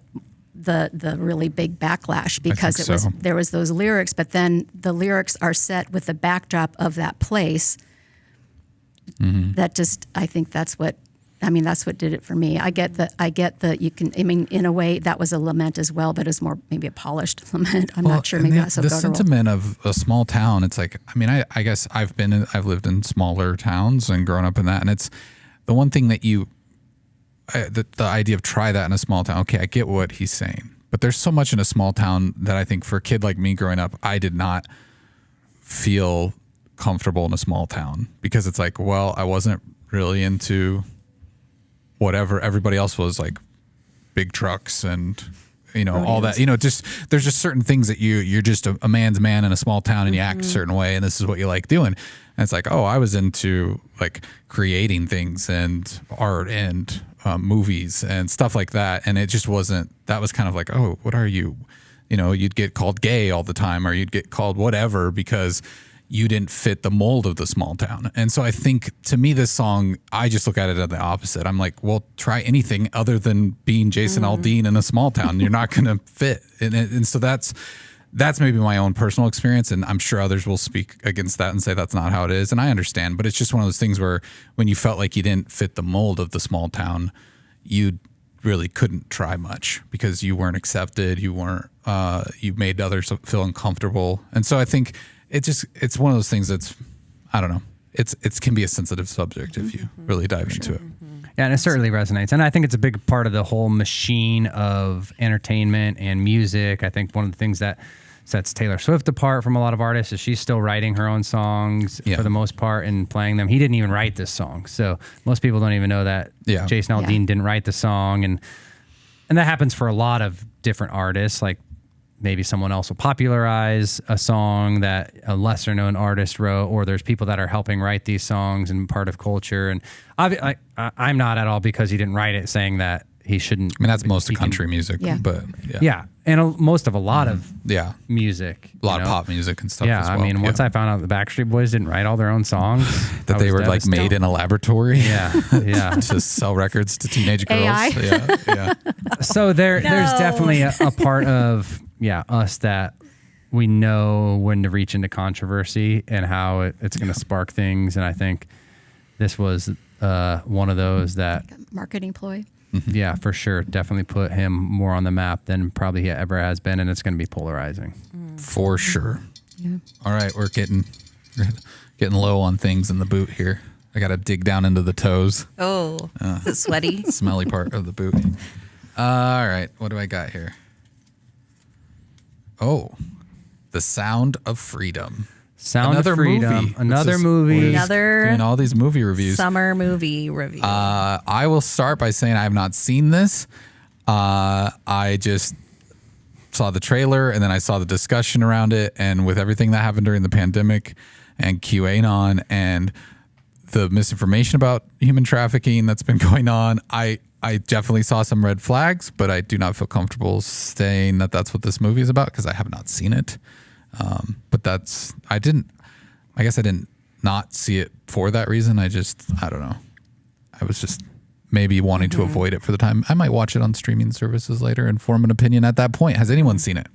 the really big backlash, because there was those lyrics, but then the lyrics are set with the backdrop of that place. That just, I think that's what did it for me. I get that you can, I mean, in a way that was a lament as well, but it's more maybe a polished lament. I'm not sure, maybe not so guttural. The sentiment of a small town, it's like, I mean, I guess I've lived in smaller towns and grown up in that, and it's the one thing that the idea of try that in a small town. Okay, I get what he's saying, but there's so much in a small town that I think for a kid like me growing up, I did not feel comfortable in a small town, because it's like, well, I wasn't really into whatever everybody else was, like big trucks and all that, just there's just certain things that you're just a man's man in a small town, and you act a certain way, and this is what you like doing. And it's like, oh, I was into like creating things and art and movies and stuff like that. And it just wasn't, that was kind of like, oh, what are you? You know, you'd get called gay all the time, or you'd get called whatever because you didn't fit the mold of the small town. And so I think, to me, this song, I just look at it as the opposite. I'm like, well, try anything other than being Jason Aldean in a small town. You're not going to fit. And so that's maybe my own personal experience, and I'm sure others will speak against that and say that's not how it is. And I understand, but it's just one of those things where when you felt like you didn't fit the mold of the small town, you really couldn't try much because you weren't accepted. You weren't, you made others feel uncomfortable. And so I think it's one of those things that's, I don't know, it can be a sensitive subject if you really dive into it. Yeah, and it certainly resonates. And I think it's a big part of the whole machine of entertainment and music. I think one of the things that sets Taylor Swift apart from a lot of artists is she's still writing her own songs for the most part and playing them. He didn't even write this song. So most people don't even know that Jason Aldean didn't write the song. And that happens for a lot of different artists. Like maybe someone else will popularize a song that a lesser known artist wrote, or there's people that are helping write these songs and part of culture. And I'm not at all, because he didn't write it, saying that he shouldn't. I mean, that's most of country music, but and most of a lot of music, a lot of pop music and stuff. Yeah, as well. I mean, once I found out the Backstreet Boys didn't write all their own songs, that they were like made in a laboratory, to sell records to teenage girls. AI. So there's definitely a part of us that we know when to reach into controversy and how it's going to spark things, and I think this was one of those that Marketing ploy. Yeah, for sure. Definitely put him more on the map than probably he ever has been, and it's going to be polarizing. For sure. Yeah. All right, we're getting low on things in the boot here. I got to dig down into the toes. Oh, is it sweaty? Smelly part of the boot. All right, what do I got here? Oh, The Sound of Freedom. Another movie. Another movie. Doing all these movie reviews. Summer movie review. I will start by saying I have not seen this. I just saw the trailer, and then I saw the discussion around it, and with everything that happened during the pandemic and QAnon and the misinformation about human trafficking that's been going on, I definitely saw some red flags, but I do not feel comfortable saying that that's what this movie is about because I have not seen it. But I guess I didn't not see it for that reason. I don't know. I was just maybe wanting to avoid it for the time. I might watch it on streaming services later and form an opinion at that point. Has anyone seen it?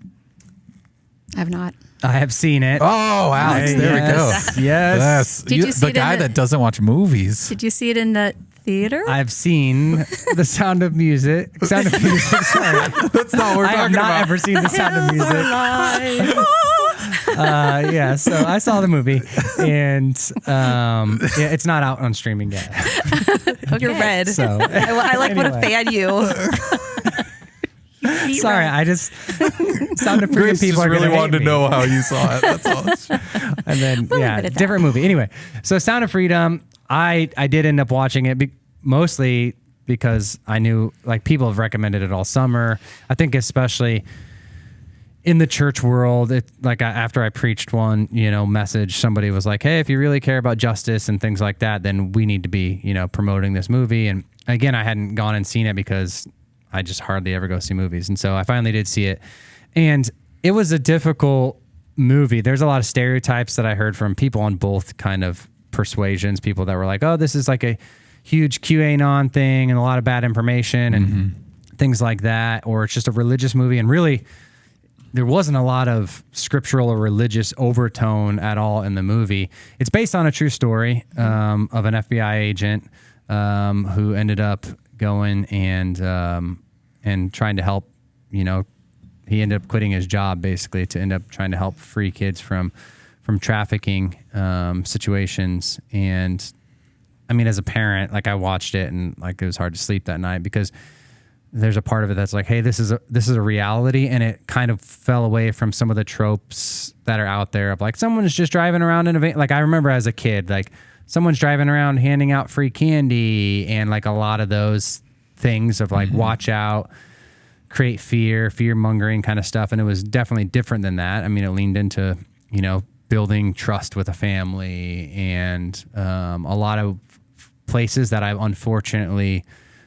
I have not. I have seen it. Oh, Alex, there we go. Yes. Did you see the guy that doesn't watch movies? Did you see it in the theater? I've seen The Sound of Music. Sorry. That's not what we're talking about. I have not ever seen The Sound of Music. So I saw the movie, and it's not out on streaming yet. You're red. So I like want to fan you. Sorry, I just Sound of Freedom Grace people just are really gonna wanted hate to me. know how you saw it. That's all. And then different movie. Anyway, so Sound of Freedom, I did end up watching it mostly because I knew like people have recommended it all summer. I think especially in the church world, after I preached one, message, somebody was like, hey, if you really care about justice and things like that, then we need to be, promoting this movie. And again, I hadn't gone and seen it because I just hardly ever go see movies. And so I finally did see it. And it was a difficult movie. There's a lot of stereotypes that I heard from people on both kind of persuasions, people that were like, oh, this is like a huge QAnon thing and a lot of bad information and things like that, or it's just a religious movie. And really, there wasn't a lot of scriptural or religious overtone at all in the movie. It's based on a true story of an FBI agent who ended up going and trying to help, he ended up quitting his job basically to end up trying to help free kids from trafficking situations. And I mean, as a parent, like I watched it and like it was hard to sleep that night because there's a part of it that's like, hey, this is a reality, and it kind of fell away from some of the tropes that are out there of like someone's just driving around in a van. Like I remember as a kid, like someone's driving around handing out free candy and like a lot of those things of like watch out, create fear mongering kind of stuff. And it was definitely different than that. I mean, it leaned into, building trust with a family and a lot of places that I've unfortunately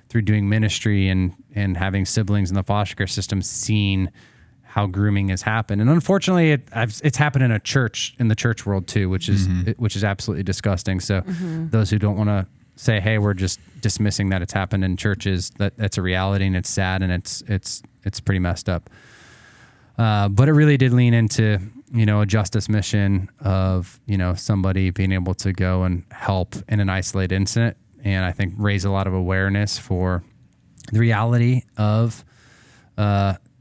through doing ministry and having siblings in the foster care system, seen how grooming has happened. And unfortunately, it's happened in the church world too, which is absolutely disgusting. So those who don't want to say, hey, we're just dismissing that it's happened in churches, that's a reality, and it's sad, and it's pretty messed up. But it really did lean into, a justice mission of, somebody being able to go and help in an isolated incident. And I think raise a lot of awareness for the reality of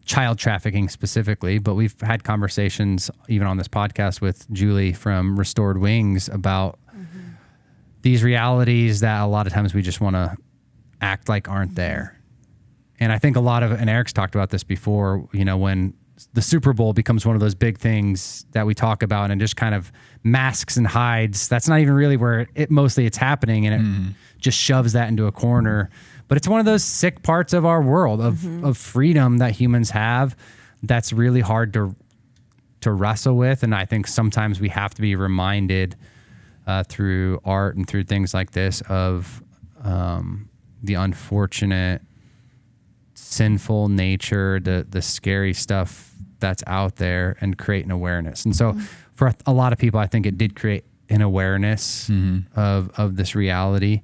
child trafficking specifically. But we've had conversations even on this podcast with Julie from Restored Wings about these realities that a lot of times we just want to act like aren't there. And I think and Eric's talked about this before, when the Super Bowl becomes one of those big things that we talk about and just kind of masks and hides. That's not even really where it's happening, and it just shoves that into a corner. But it's one of those sick parts of our world of freedom that humans have that's really hard to wrestle with. And I think sometimes we have to be reminded through art and through things like this of the unfortunate, sinful nature, the scary stuff that's out there, and create an awareness. And so for a lot of people, I think it did create an awareness of this reality.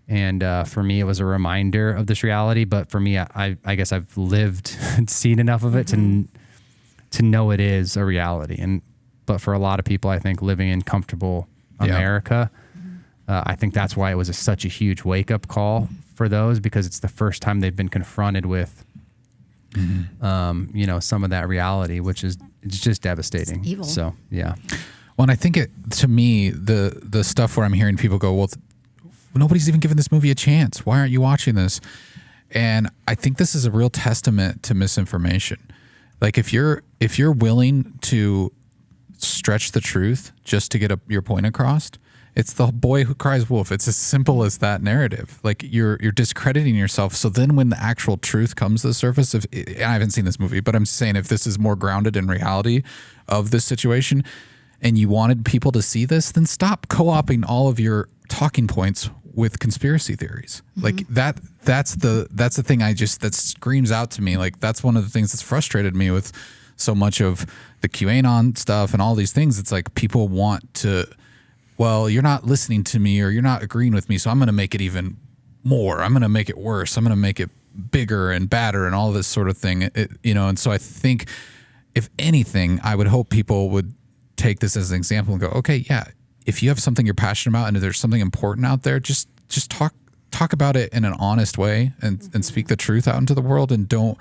And for me, it was a reminder of this reality. But for me, I guess I've lived and seen enough of it to know it is a reality. But for a lot of people, I think living in comfortable America, I think that's why it was such a huge wake-up call for those, because it's the first time they've been confronted with, some of that reality, which is it's just devastating. It's evil. So, yeah. Well, and I think to me, the stuff where I'm hearing people go, well, nobody's even given this movie a chance. Why aren't you watching this? And I think this is a real testament to misinformation. Like if you're willing to stretch the truth just to get your point across, it's the boy who cries wolf. It's as simple as that narrative. Like you're discrediting yourself. So then when the actual truth comes to the surface, I haven't seen this movie, but I'm saying if this is more grounded in reality of this situation and you wanted people to see this, then stop co-opting all of your talking points with conspiracy theories. Like that's the thing that screams out to me. Like that's one of the things that's frustrated me with so much of the QAnon stuff and all these things. It's like people want to, well, you're not listening to me or you're not agreeing with me, so I'm going to make it even more. I'm going to make it worse. I'm going to make it bigger and badder and all this sort of thing. And so I think if anything, I would hope people would take this as an example and go, okay, yeah, if you have something you're passionate about and if there's something important out there, just talk about it in an honest way and speak the truth out into the world, and don't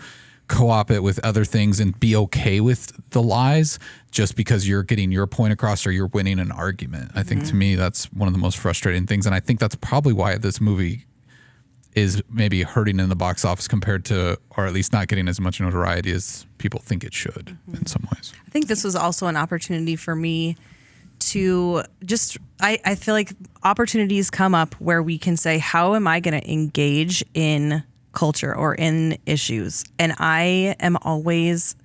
co-op it with other things and be okay with the lies just because you're getting your point across or you're winning an argument. I think to me, that's one of the most frustrating things. And I think that's probably why this movie is maybe hurting in the box office compared to, or at least not getting as much notoriety as people think it should in some ways. I think this was also an opportunity for me to just, I feel like opportunities come up where we can say, how am I going to engage in culture or in issues? And I am always,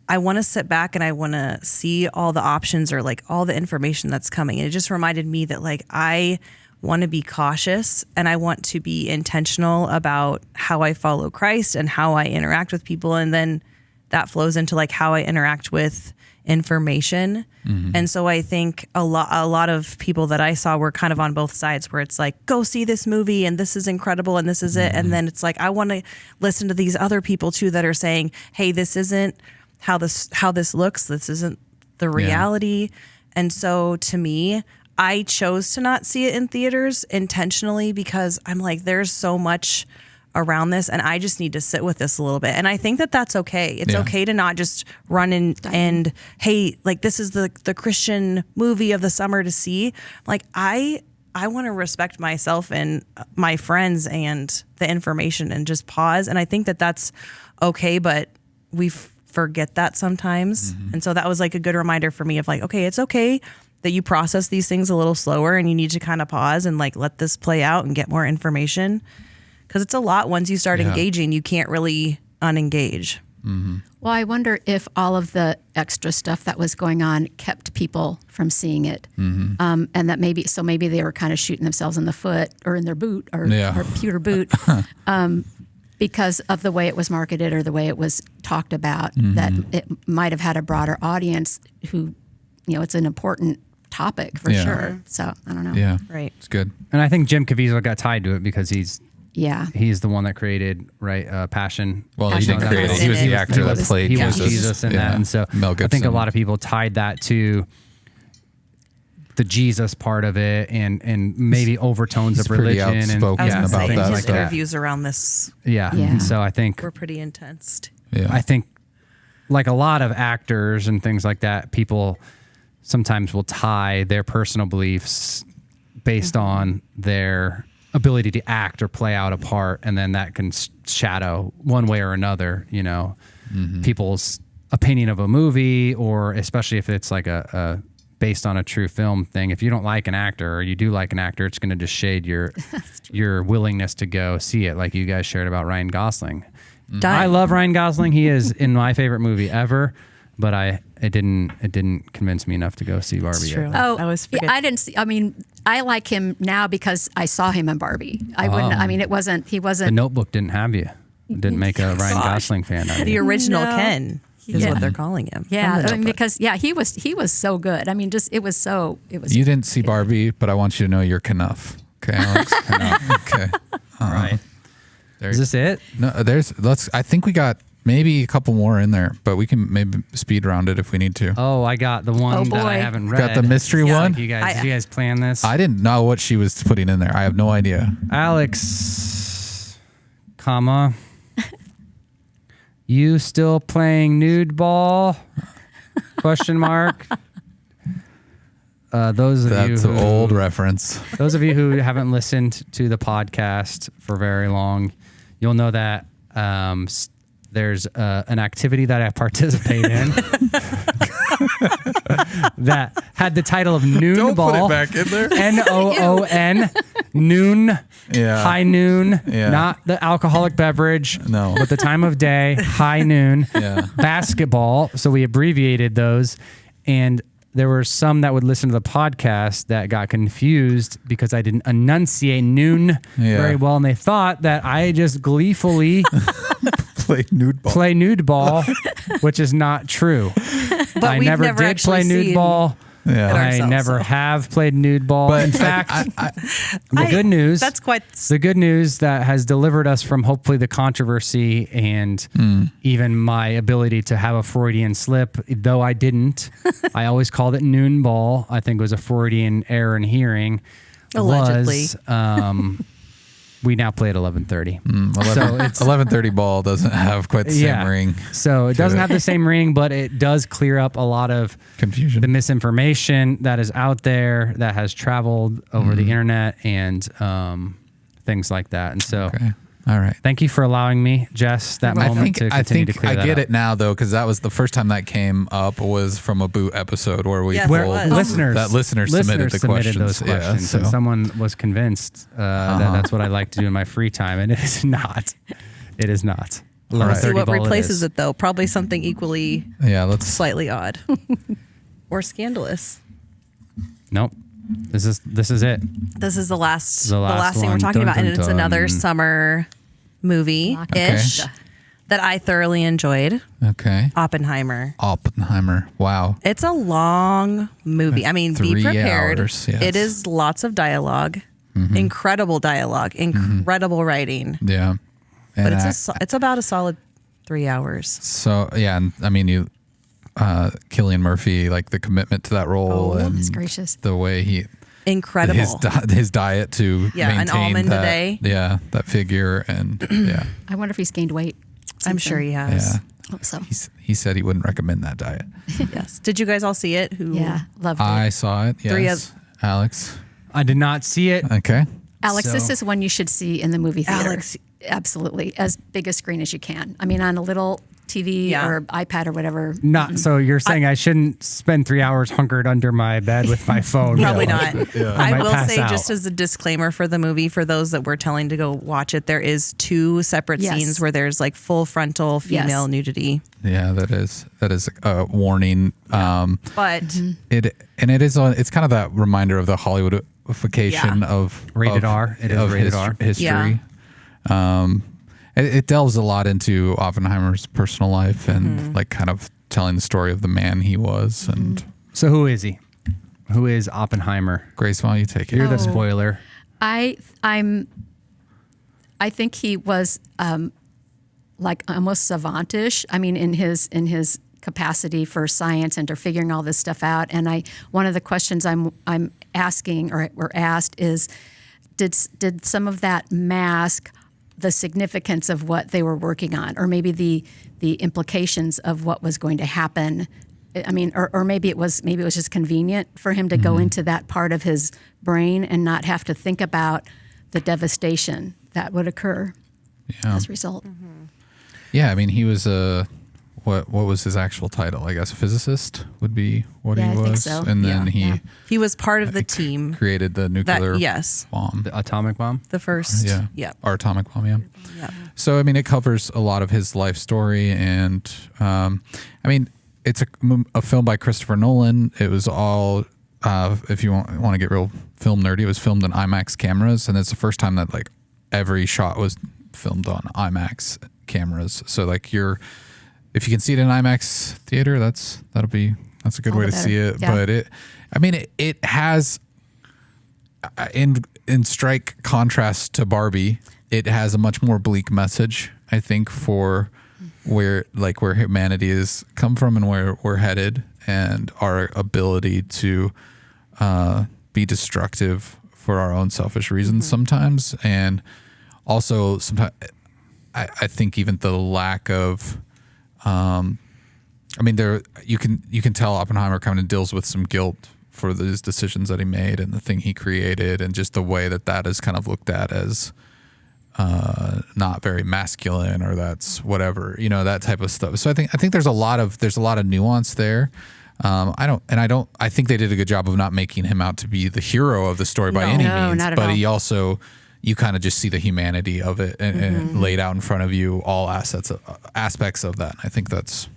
I want to sit back and I want to see all the options or like all the information that's coming. And it just reminded me that like I want to be cautious and I want to be intentional about how I follow Christ and how I interact with people. And then that flows into like how I interact with information. And so I think a lot of people that I saw were kind of on both sides, where it's like, go see this movie and this is incredible and this is it. And then it's like, I want to listen to these other people too that are saying, hey, this isn't how this looks. This isn't the reality. And so to me, I chose to not see it in theaters intentionally because I'm like, there's so much around this and I just need to sit with this a little bit. And I think that that's okay. It's okay to not just run in and, hey, like this is the Christian movie of the summer to see. Like I want to respect myself and my friends and the information and just pause. And I think that that's okay, but we forget that sometimes. And so that was like a good reminder for me of like, okay, it's okay that you process these things a little slower and you need to kind of pause and like let this play out and get more information. Because it's a lot once you start engaging, you can't really unengage. Well, I wonder if all of the extra stuff that was going on kept people from seeing it, and that maybe they were kind of shooting themselves in the foot or in their boot or pewter boot because of the way it was marketed or the way it was talked about. That it might have had a broader audience who, it's an important topic for sure. So I don't know. Yeah, Right. It's good. And I think Jim Caviezel got tied to it because he's the one that created Passion. Well, he didn't create it. He was the actor that played He was Jesus. Jesus in that, and so Mel I think a Gibson. lot of people tied that to the Jesus part of it, and maybe overtones He's of religion pretty and outspoken I was about gonna say, that his stuff. interviews around this Yeah. Yeah. And so I think were pretty intense. Yeah. I think like a lot of actors and things like that, people sometimes will tie their personal beliefs based on their ability to act or play out a part, and then that can shadow one way or another, people's opinion of a movie, or especially if it's like a based on a true film thing. If you don't like an actor or you do like an actor, it's going to just shade your willingness to go see it, like you guys shared about Ryan Gosling. I love Ryan Gosling. He is in my favorite movie ever, but it didn't convince me enough to go see Barbie. True. Yet. Oh, I always yeah, forget. I didn't see. I mean, I like him now because I saw him in Barbie. I wouldn't. I mean, he The wasn't. Notebook didn't have you. It didn't make a Ryan Gosling fan out of The you. original No. Ken is Yeah. what they're calling him. Yeah, From the I mean, Notebook. because he was so good. I mean, it was. You didn't see Barbie, but I want you to know you're Knuff. Okay, Alex? Okay. All right. Is this it? No, I think we got maybe a couple more in there, but we can maybe speed round it if we need to. Oh, I got the one Oh, that I boy. haven't read. Got the mystery one? You guys plan this? I didn't know what she was putting in there. I have no idea. Alex, you still playing nude ball? Question mark. Those of That's you an who, old reference. Those of you who haven't listened to the podcast for very long, you'll know that there's an activity that I participate in that had the title of Noon Don't Ball. put it back in there. Noon, noon, Yeah. high noon, Yeah. not the alcoholic beverage, No. but the time of day, high noon, Yeah. basketball. So we abbreviated those, and there were some that would listen to the podcast that got confused because I didn't enunciate noon very well, and they thought that I just gleefully Play nude ball. play nude ball, which is not true. But I we've never never did actually play nude seen ball. Yeah. it I ourselves, never so. have played nude ball. But in fact, the good news. That's quite. The good news that has delivered us from hopefully the controversy and even my ability to have a Freudian slip, though I didn't. I always called it noon ball. I think it was a Freudian error in hearing. Allegedly. We now play at 11:30. So it's 11:30 ball doesn't have quite the same ring. So it doesn't have the same ring, but it does clear up a lot of Confusion. the misinformation that is out there that has traveled over the internet and things like that. And so Okay. All right. thank you for allowing me, Jess, that moment to continue to clear I that get up. it now though, because that was the first time that came up was from a boot episode where we Yes, pulled it was. Listeners submitted the questions. those questions, Yeah, so. and someone was convinced that that's what I like to do in my free time, and it is not. It is not. Right. See what 11:30 ball replaces is. it though. Probably something equally Yeah, let's slightly odd or scandalous. Nope. This is it. This is the last The last thing we're one. talking Dun, about, and dun, it's another dun. summer movie ish that I thoroughly enjoyed. okay. Oppenheimer. Oppenheimer. Wow. It's a long movie. I mean, be 3 prepared. hours, yes. It is lots of dialogue, incredible dialogue, incredible writing. Yeah. But And it's about a solid 3 hours. so yeah, and I mean Cillian Murphy, like the commitment to that role and Goodness gracious. the way he Incredible. his diet to Yeah, an maintain almond a that, day. Yeah, that figure and yeah. I wonder if he's gained weight. I'm since sure then. he has. Yeah. Hope so. He said he wouldn't recommend that diet. Yes. Did you guys all see it? Yeah, loved it. I saw it. Three Yes. Alex. I did not see it. Okay. Alex, So- this is one you should see in the movie theater. Alex, Absolutely, as big a screen as you can. I mean, on a little TV or iPad or whatever. Not so you're saying I shouldn't spend 3 hours hunkered under my bed with my phone. Probably not. I might will pass say, out. just as a disclaimer for the movie, for those that we're telling to go watch it, there is 2 separate scenes where there's like full frontal female nudity. Yeah, that is a warning. But It's kind of that reminder of the Hollywoodification of Rated R. It is of rated R. history. It delves a lot into Oppenheimer's personal life and like kind of telling the story of the man he was. And So who is he? Who is Oppenheimer? Grace, why don't you take it? You're the spoiler. I think he was like almost savantish. I mean, in his capacity for science and for figuring all this stuff out. And one of the questions I'm asking or were asked is, did some of that mask the significance of what they were working on, or maybe the implications of what was going to happen? I mean, or maybe it was just convenient for him to go into that part of his brain and not have to think about the devastation that would occur as a result. Yeah, I mean, he was what was his actual title? I guess a physicist would be what he was. I think so. And then he was part of the team created the nuclear bomb. The atomic bomb? The first. Or atomic bomb, yeah. So, I mean, it covers a lot of his life story. And, I mean, it's a film by Christopher Nolan. It was all, if you want to get real film nerdy, it was filmed on IMAX cameras. And it's the first time that, like, every shot was filmed on IMAX cameras. So, like, if you can see it in an IMAX theater, that's a good way to see it. Yeah. But it has, in strike contrast to Barbie, it has a much more bleak message, I think, for where humanity has come from and where we're headed, and our ability to be destructive for our own selfish reasons sometimes, and also sometimes I think even the lack of. I mean, you can tell Oppenheimer kind of deals with some guilt for those decisions that he made and the thing he created, and just the way that is kind of looked at as not very masculine, or that's whatever, that type of stuff. So I think there's a lot of nuance there. I think they did a good job of not making him out to be the hero of the story by any means, not at but all. he also. You kind of just see the humanity of it and laid out in front of you, all aspects of that. I think it's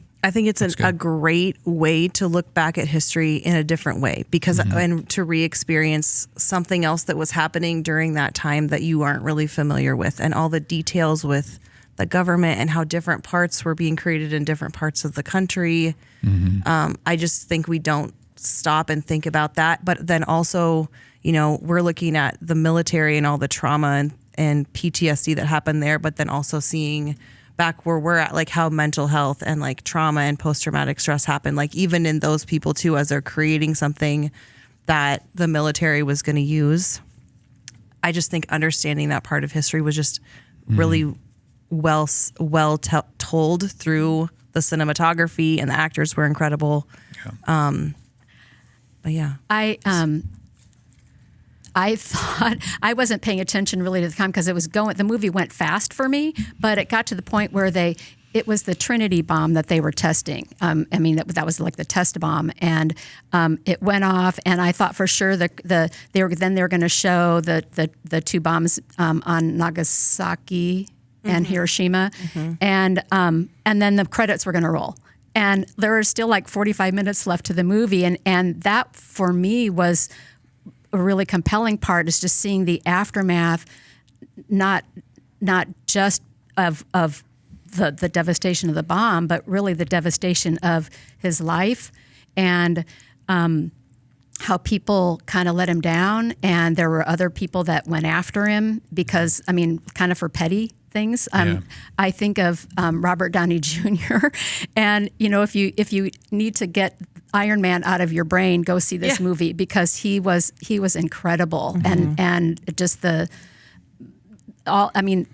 a great way to look back at history in a different way, because and to re-experience something else that was happening during that time that you aren't really familiar with, and all the details with the government and how different parts were being created in different parts of the country. I just think we don't stop and think about that, but then also, we're looking at the military and all the trauma and PTSD that happened there, but then also seeing back where we're at, like how mental health and like trauma and post-traumatic stress happen, like even in those people too, as they're creating something that the military was going to use. I just think understanding that part of history was just really well told through the cinematography, and the actors were incredible. But yeah, I thought I wasn't paying attention really to the time because the movie went fast for me, but it got to the point where it was the Trinity bomb that they were testing. I mean, that was like the test bomb, and it went off, and I thought for sure they were going to show the 2 bombs on Nagasaki and Hiroshima, and then the credits were going to roll. And there were still like 45 minutes left to the movie, and that for me was a really compelling part, is just seeing the aftermath, not just of the devastation of the bomb, but really the devastation of his life, and how people kind of let him down, and there were other people that went after him because, I mean, kind of for petty things. I think of Robert Downey Jr. and if you need to get Iron Man out of your brain, go see this movie, because he was incredible, and just and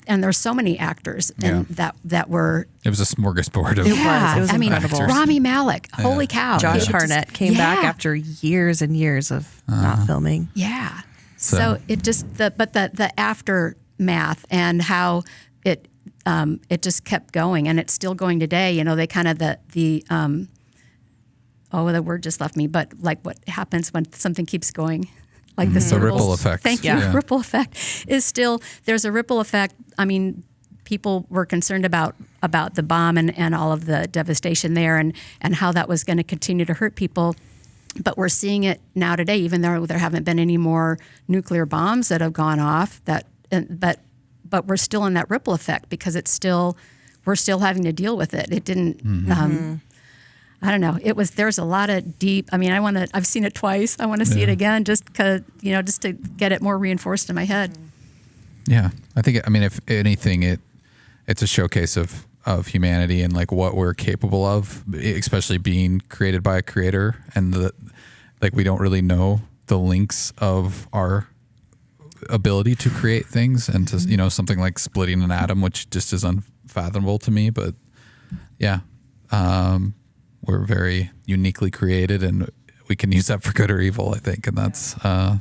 there's so many actors that were. It was a smorgasbord of. It was incredible. Rami Malek, holy cow! Josh Hartnett came back after years and years of not filming. Yeah. So it just the aftermath, and how it just kept going, and it's still going today. You know, they kind of the word just left me, but like what happens when something keeps going, like the ripple effect. Thank you. Yeah. Ripple effect is still, there's a ripple effect. I mean, people were concerned about the bomb and all of the devastation there and how that was going to continue to hurt people. But we're seeing it now today, even though there haven't been any more nuclear bombs that have gone off. But we're still in that ripple effect because we're still having to deal with it. It didn't. I don't know. There's a lot of deep. I mean, I've seen it twice. I want to see it again, just to get it more reinforced in my head. Yeah, I think. I mean, if anything, it's a showcase of humanity and like what we're capable of, especially being created by a creator, and we don't really know the links of our ability to create things, and to something like splitting an atom, which just is unfathomable to me. But yeah, we're very uniquely created, and we can use that for good or evil, I think, and that's a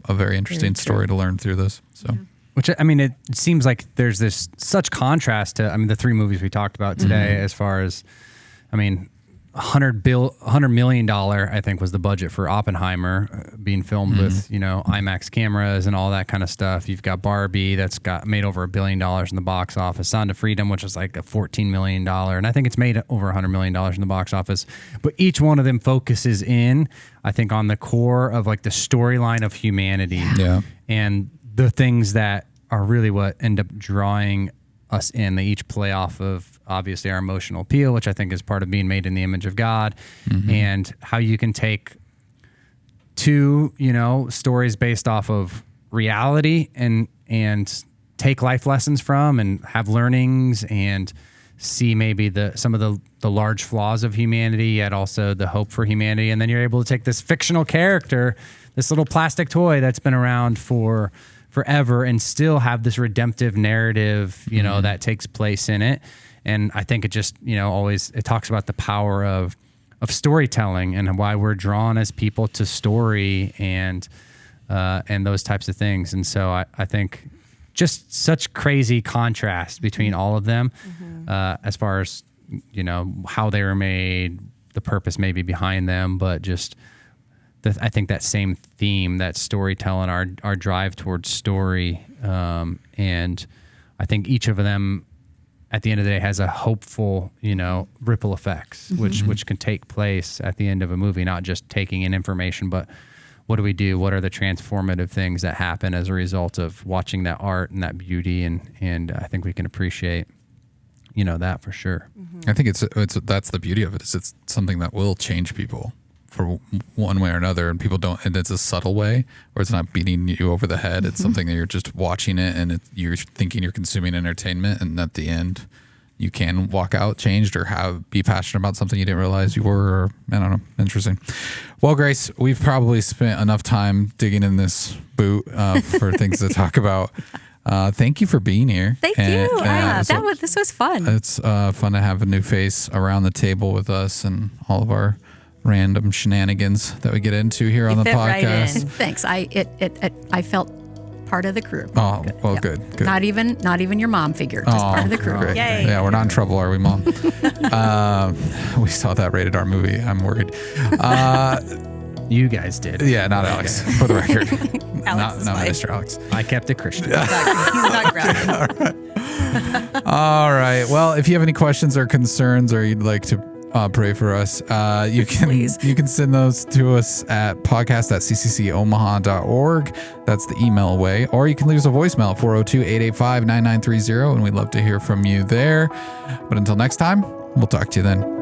very interesting story to learn through this. So. Yeah. Which, I mean, it seems like there's this such contrast to, I mean, the three movies we talked about today, as far as, I mean, $100 million, I think, was the budget for Oppenheimer being filmed with, IMAX cameras and all that kind of stuff. You've got Barbie that's got made over $1 billion in the box office. Sound of Freedom, which was like a $14 million. And I think it's made over $100 million in the box office. But each one of them focuses in, I think, on the core of like the storyline of humanity. Yeah. And the things that are really what end up drawing us in. They each play off of, obviously, our emotional appeal, which I think is part of being made in the image of God, and how you can take two, stories based off of reality and take life lessons from and have learnings and see maybe some of the large flaws of humanity, yet also the hope for humanity. And then you're able to take this fictional character, this little plastic toy that's been around for forever, and still have this redemptive narrative, that takes place in it. And I think it just, always, it talks about the power of storytelling and why we're drawn as people to story and those types of things. And so I think just such crazy contrast between all of them, as far as, how they were made, the purpose maybe behind them, but just I think that same theme, that storytelling, our drive towards story, and I think each of them, at the end of the day, has a hopeful, ripple effects, which can take place at the end of a movie, not just taking in information, but what do we do? What are the transformative things that happen as a result of watching that art and that beauty? And I think we can appreciate, that for sure. I think that's the beauty of it, is it's something that will change people for one way or another, and people don't, and it's a subtle way, or it's not beating you over the head. It's something that you're just watching it, and you're thinking you're consuming entertainment, and at the end you can walk out changed or be passionate about something you didn't realize you were, or I don't know. Interesting. Well, Grace, we've probably spent enough time digging in this boot for things to talk about. Thank you for being here. Thank you. This was fun. It's fun to have a new face around the table with us and all of our random shenanigans that we get into here on the podcast. Thanks. I felt part of the crew. Oh, good. Well, good. Not even your mom figured. Just part of the crew. Great. Yay. Yeah, we're not in trouble, are we, Mom? We saw that rated R movie. I'm worried. You guys did. Yeah, not Alex, for the record. Alex not Mr. Alex. I kept it Christian. He's not grounded. All right. Well, if you have any questions or concerns, or you'd like to pray for us, you can send those to us at podcast@cccomaha.org. That's the email way. Or you can leave us a voicemail at 402-885-9930, and we'd love to hear from you there. But until next time, we'll talk to you then.